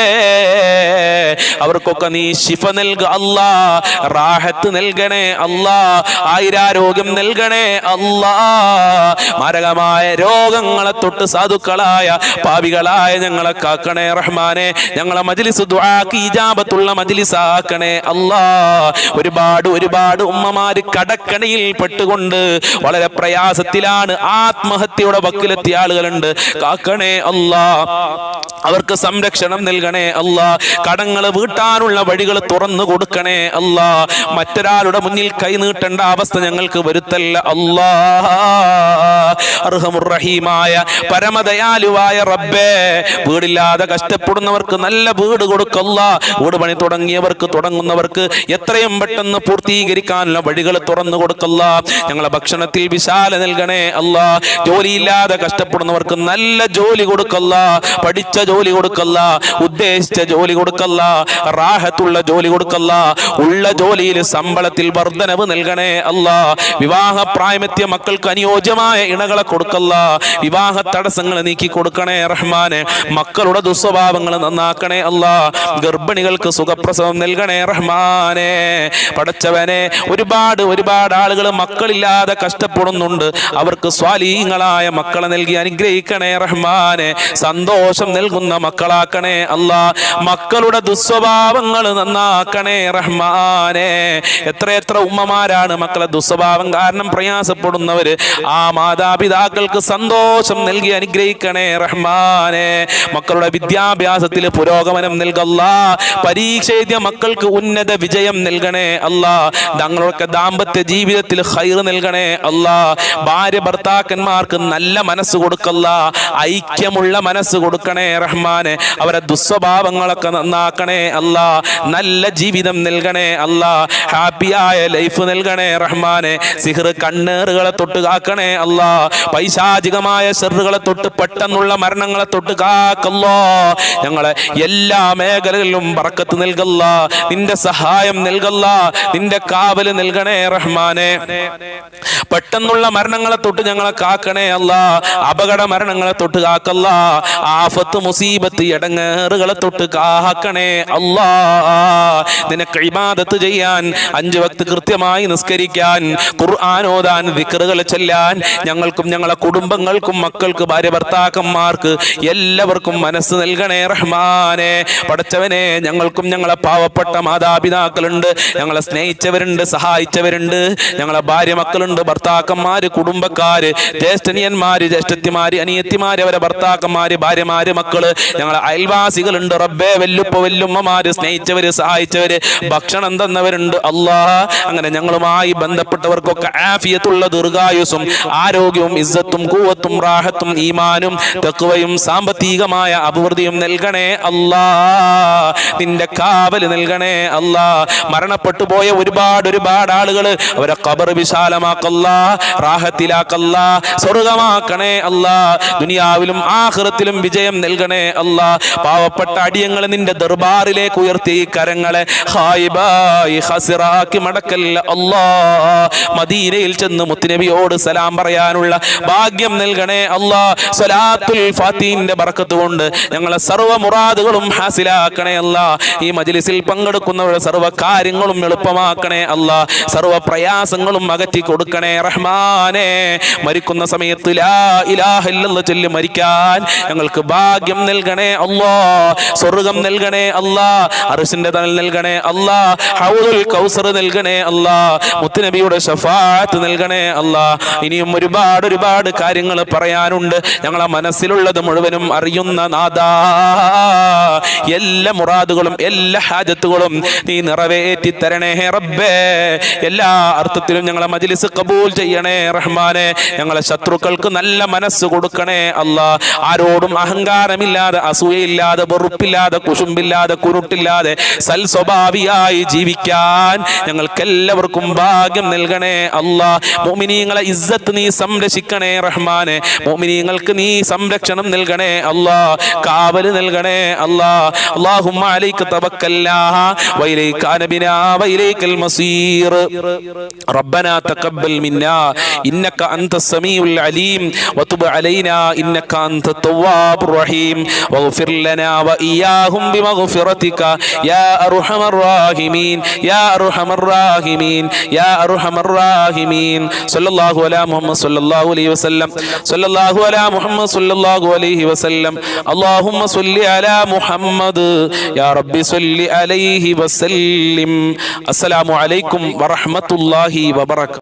അവർക്കൊക്കെ നീ ശിഫ നൽക അല്ലാഹ്, റാഹത്ത് നൽകണേ അല്ലാഹ്, ആയിരാരോഗ്യം നൽകണേ അല്ലാഹ്. മാരകമായ രോഗങ്ങളെ തൊട്ട് സാധുക്കളായ പാപികളായ ഞങ്ങളെ കാക്കണേ റഹ്മാനെ. ഞങ്ങളെ മജ്ലിസ് ദുആക്ക് ഇജാബത്തുള്ള മജ്ലിസ് ആക്കണേ അല്ലാഹ്. ഒരുപാട് ഉമ്മമാര് കടക്കണിയിൽ പെട്ടുകൊണ്ട് വളരെ പ്രയാസത്തിലാണ്, ആത്മഹത്യയുടെ വക്കിലെത്തിയ ആളുകളുണ്ട്. കാക്കണേ അല്ലാഹ്, അവർക്ക് സംരക്ഷണം നൽകണേ അല്ലാഹ്. കടങ്ങൾ വീട്ടാനുള്ള വഴികൾ തുറന്നു കൊടുക്കണേ അല്ലാഹ്. മറ്റൊരാളുടെ മുന്നിൽ കൈ നീട്ടേണ്ട അവസ്ഥ ഞങ്ങൾക്ക് വരുത്തല്ല അല്ലാഹ്. അർഹമുർ റഹീമായ പരമദയാലുവായ റബ്ബേ, വീടില്ലാതെ കഷ്ടപ്പെടുന്നവർക്ക് നല്ല വീട് കൊടുക്കല്ല. വീട് പണി തുടങ്ങിയവർക്ക്, തുടങ്ങുന്നവർക്ക് എത്രയും പെട്ടെന്ന് പൂർത്തീകരിക്കാനുള്ള വഴികൾ തുറന്നു കൊടുക്കല്ല. ഞങ്ങളെ ഭക്ഷണത്തിൽ വിശാല നൽകണേ അല്ലാഹ്. ജോലിയില്ലാതെ കഷ്ടപ്പെടുന്നവർക്ക് നല്ല ജോലി കൊടുക്കല്ല, പഠിച്ച ജോലി കൊടുക്കല്ല, ഉദ്ദേശിച്ച ജോലി കൊടുക്കല്ല, റാഹത്തുള്ള ജോലി കൊടുക്കല്ല. ഉള്ള ജോലിയിൽ ശമ്പളത്തിൽ വർധനവ് നൽകണേ അല്ലാഹ്. വിവാഹ പ്രായമെത്തിയ മക്കൾക്ക് അനുയോജ്യമായ ഇണകളെ കൊടുക്കല്ല. വിവാഹ തടസ്സങ്ങൾ നീക്കി കൊടുക്കണേ റഹ്മാനെ. മക്കളുടെ ദുസ്വഭാവങ്ങൾ നന്നാക്കണേ അല്ലാഹ്. ഗർഭിണികൾക്ക് സുഖപ്രസവം നൽകണേ റഹ്മാനെ. പടച്ചവനെ, ഒരുപാട് ആളുകൾ മക്കളില്ലാതെ കഷ്ടപ്പെടുന്നുണ്ട്. അവർക്ക് സ്വാലീഹങ്ങളായ മക്കളെ നൽകി അനുഗ്രഹിക്കണേ റഹ്മാനെ. സന്തോഷം നൽകുന്ന മക്കളാക്കണേ അല്ലാഹ്. മക്കളുടെ ദുസ്വഭാവങ്ങൾ നന്നാക്കണേ റഹ്മാനെ. എത്ര ഉമ്മമാരാണ് മക്കളെ ദുസ്വഭാവം കാരണം പ്രയാസപ്പെടുന്നവര്. ആ മാതാപിതാക്കൾക്ക് സന്തോഷം നൽകി അനുഗ്രഹിക്കണേ റഹ്മാനെ. മക്കളുടെ വിദ്യാഭ്യാസത്തിൽ പുരോഗമനം നൽകല്ല. പരീക്ഷ എഴുതിയ മക്കൾക്ക് ഉന്നത വിജയം നൽകണേ അല്ലാഹ്. തങ്ങളുടെ ദാമ്പത്യ ജീവിതത്തിൽ ഖൈർ നൽകണേ അല്ലാഹ്. ഭാര്യ ഭർത്താക്കന്മാർക്ക് നല്ല മനസ്സ് കൊടുക്കല്ല, ഐക്യമുള്ള മനസ്സ് കൊടുക്കണേ റഹ്മാനെ. അവരെ ദുസ്വഭാവങ്ങളൊക്കെ നന്നാക്കണേ അല്ലാഹ്. നല്ല ജീവിതം നൽകണേ അല്ലാഹ്. ഹാപ്പിയായ ലൈഫ് നൽകണേ റഹ്മാനെ. സിഹ്ർ കണ്ണേറുകളെ തൊട്ട് കാക്കണേ അല്ലാഹ്. പൈശാചികമായ ശർറുകളെ തൊട്ട്, പെട്ടെന്നുള്ള മരണങ്ങളെ തൊട്ട് കാക്കല്ലോ. ഞങ്ങളെ എല്ലാ മേഖലകളിലും ബറക്കത്ത് നൽകല്ല, നിന്റെ സഹായം നൽകല്ല, നിന്റെ കാവല് നൽകണേ റഹ്മാനെ. പെട്ടെന്നുള്ള മരണങ്ങളെ തൊട്ട് ഞങ്ങളെ കാക്കണേ അല്ലാഹ്. അപകട മരണങ്ങളെ തൊട്ട് കാക്കല്ല. ആഫത്ത്, മുസീബത്ത്, ഇടങ്ങേറുകളെ തൊട്ട് കാക്കണേ അല്ലാഹ്. നിനക്ക് ഇബാദത്ത് ചെയ്യാൻ, 5 വക്ത് കൃത്യമായി നിസ്കരിക്കാൻ, ഖുർആൻ ഓതാൻ, ദിക്റുകൾ ചൊല്ലാൻ ഞങ്ങൾക്കും ഞങ്ങളുടെ ഞങ്ങളെ കുടുംബങ്ങൾക്കും മക്കൾക്ക് ഭാര്യ ഭർത്താക്കന്മാർക്ക് എല്ലാവർക്കും മനസ്സ് നൽകണേ റഹ്മാനെ. പടച്ചവനെ, ഞങ്ങൾക്കും ഞങ്ങളെ പാവപ്പെട്ട മാതാപിതാക്കളുണ്ട്, ഞങ്ങളെ സ്നേഹിച്ചവരുണ്ട്, സഹായിച്ചവരുണ്ട്, ഞങ്ങളെ ഭാര്യ മക്കളുണ്ട്, ഭർത്താക്കന്മാര്, കുടുംബക്കാര്, ജ്യേഷ്ഠനിയന്മാര്, ജ്യേഷ്ഠത്തിമാര്, അനിയത്തിമാര്, അവരെ ഭർത്താക്കന്മാര്, ഭാര്യമാര്, മക്കള്, ഞങ്ങളെ അയൽവാസികളുണ്ട് റബ്ബേ, വെല്ലുപ്പ വെല്ലുമ്മമാര്, സ്നേഹിച്ചവര്, സഹായിച്ചവര്, ഭക്ഷണം തന്നവരുണ്ട് അല്ലാ. അങ്ങനെ ഞങ്ങളുമായി ബന്ധപ്പെട്ടവർക്കൊക്കെ ആഫിയത്തുള്ള ദീർഘായുസ്സും ആരോഗ്യവും ഇസ്സത്തും ഖുവത്തും റാഹത്തും ഈമാനും തഖ്വയും സാമ്പത്തികമായ അഭിവൃദ്ധിയും നൽകണേ അല്ലാ. നിന്റെ കാവൽ നൽകണേ അല്ലാ. മരണപ്പെട്ടു പോയ ഒരുപാട് ആളുകൾ അവരെ ഖബർ വിശാലമാക്കല്ലാ, റാഹത്തിലാക്കല്ലാ, സ്വർഗമാക്കണേ അല്ലാ. ദുനിയാവിലും ആഖിറത്തിലും വിജയം നൽകണേ അല്ലാ. പാവപ്പെട്ട അടിയങ്ങളെ നിന്റെ ദർബാറിലേക്ക് ഉയർത്തി കരങ്ങളെ ഹായിബായി ഹസിറാക്കി മടക്കല്ല അല്ലാ. മദീനയിൽ ചെന്ന് മുത്തുനബിയോട് സലാം പറയാനുള്ള ഭാഗ്യം നൽകണേ അല്ലാ. സ്വലാത്തുൽ ഫാത്തിഹിന്റെ ബറക്കത്ത് കൊണ്ട് ഞങ്ങളെ സർവ്വ മുറാദുകളും ഹാസിലാക്കണേ അല്ലാ. ഈ മജ്ലിസിൽ പങ്കെടുക്കുന്നവരുടെ സർവ്വ കാര്യങ്ങളും എളുപ്പമാക്കണേ അല്ലാ. സർവ്വ പ്രയാസങ്ങളും അകറ്റി കൊടുക്കണേ റഹ്മാനെ. മരിക്കുന്ന സമയത്ത് ലാ ഇലാഹ ഇല്ലല്ലാഹ് ചൊല്ലി മരിക്കാൻ ഞങ്ങൾക്ക് ഭാഗ്യം നൽകണേ അല്ലാ. സ്വർഗ്ഗം നൽകണേ അല്ലാ. അർശിന്റെ തണൽ നൽകണേ അല്ലാ. ഹൗദുൽ കൗസർ നൽകണേ അല്ലാ. മുത്തുനബിയുടെ ശഫാഅത്ത് നൽകണേ അല്ലാ. ഇനിയും ഒരുപാട് കാര്യങ്ങൾ പറയാനുണ്ട്. ഞങ്ങളെ മനസ്സിലുള്ളത് മുഴുവനും അറിയുന്ന നാഥാ, എല്ലാ മുറാദുകളും എല്ലാ ഹാജത്തുകളും നീ നിറവേറ്റി തരണേ റബ്ബേ. എല്ലാ അർത്ഥത്തിലും ഞങ്ങളെ മജ്ലിസ് കബൂൽ ചെയ്യണേ റഹ്മാനെ. ഞങ്ങളെ ശത്രുക്കൾക്ക് നല്ല മനസ്സ് കൊടുക്കണേ അല്ലാ. ആരോടും അഹങ്കാരമില്ലാതെ, അസൂയയില്ലാതെ, വെറുപ്പില്ലാതെ, കുശുമ്പില്ലാതെ, കുരുട്ടില്ലാതെ സൽ സ്വഭാവിയായി ജീവിക്കാൻ ഞങ്ങൾക്കെല്ലാവർക്കും ഭാഗ്യം നൽകണേ അല്ലാ. മുഅ്മിനീങ്ങളെ ഇസ്സത്ത് നീ സംരക്ഷിക്കണേ റഹ്മാനെ. മുഅ്മിനീങ്ങൾക്ക് നീ സംരക്ഷണം നൽകണേ അല്ലാ. കാവൽ നൽകണേ അല്ലാ. അല്ലാഹുമ്മ അലൈക തവക്കൽനാ വഇലൈക അനബിനാ വഇലൈകൽ മസീർ. റബ്ബനാ തഖബ്ബൽ മിന്നാ ഇന്നക അൻതസ് സമീഉൽ അലീം വതുബ് അലൈനാ ഇന്നക അൻതത് തവ്വാബുർ റഹീം വഗ്ഫിർ ലനാ വഇയ്യാഹും ബിമഗ്ഫിറതിക യാ അർഹമർ റഹീമീൻ യാ അർഹമർ റഹീമീൻ യാ അർഹമർ റഹീമീൻ. സല്ലല്ലാഹു അലാ മുഹമ്മദ് സല്ലല്ലാഹു അലൈഹി വസല്ലം. സല്ലല്ലാഹു അലാ മുഹമ്മദ് സല്ലല്ലാഹു അലൈഹി വസല്ലം. അല്ലാഹുമ്മ സ്വല്ലി അലാ മുഹമ്മദ് യാ റബ്ബി സ്വല്ലി അലൈഹി വസല്ലിം. അസ്സലാമു അലൈക്കും വറഹ്മത്തുള്ളാഹി വബറകാതുഹു.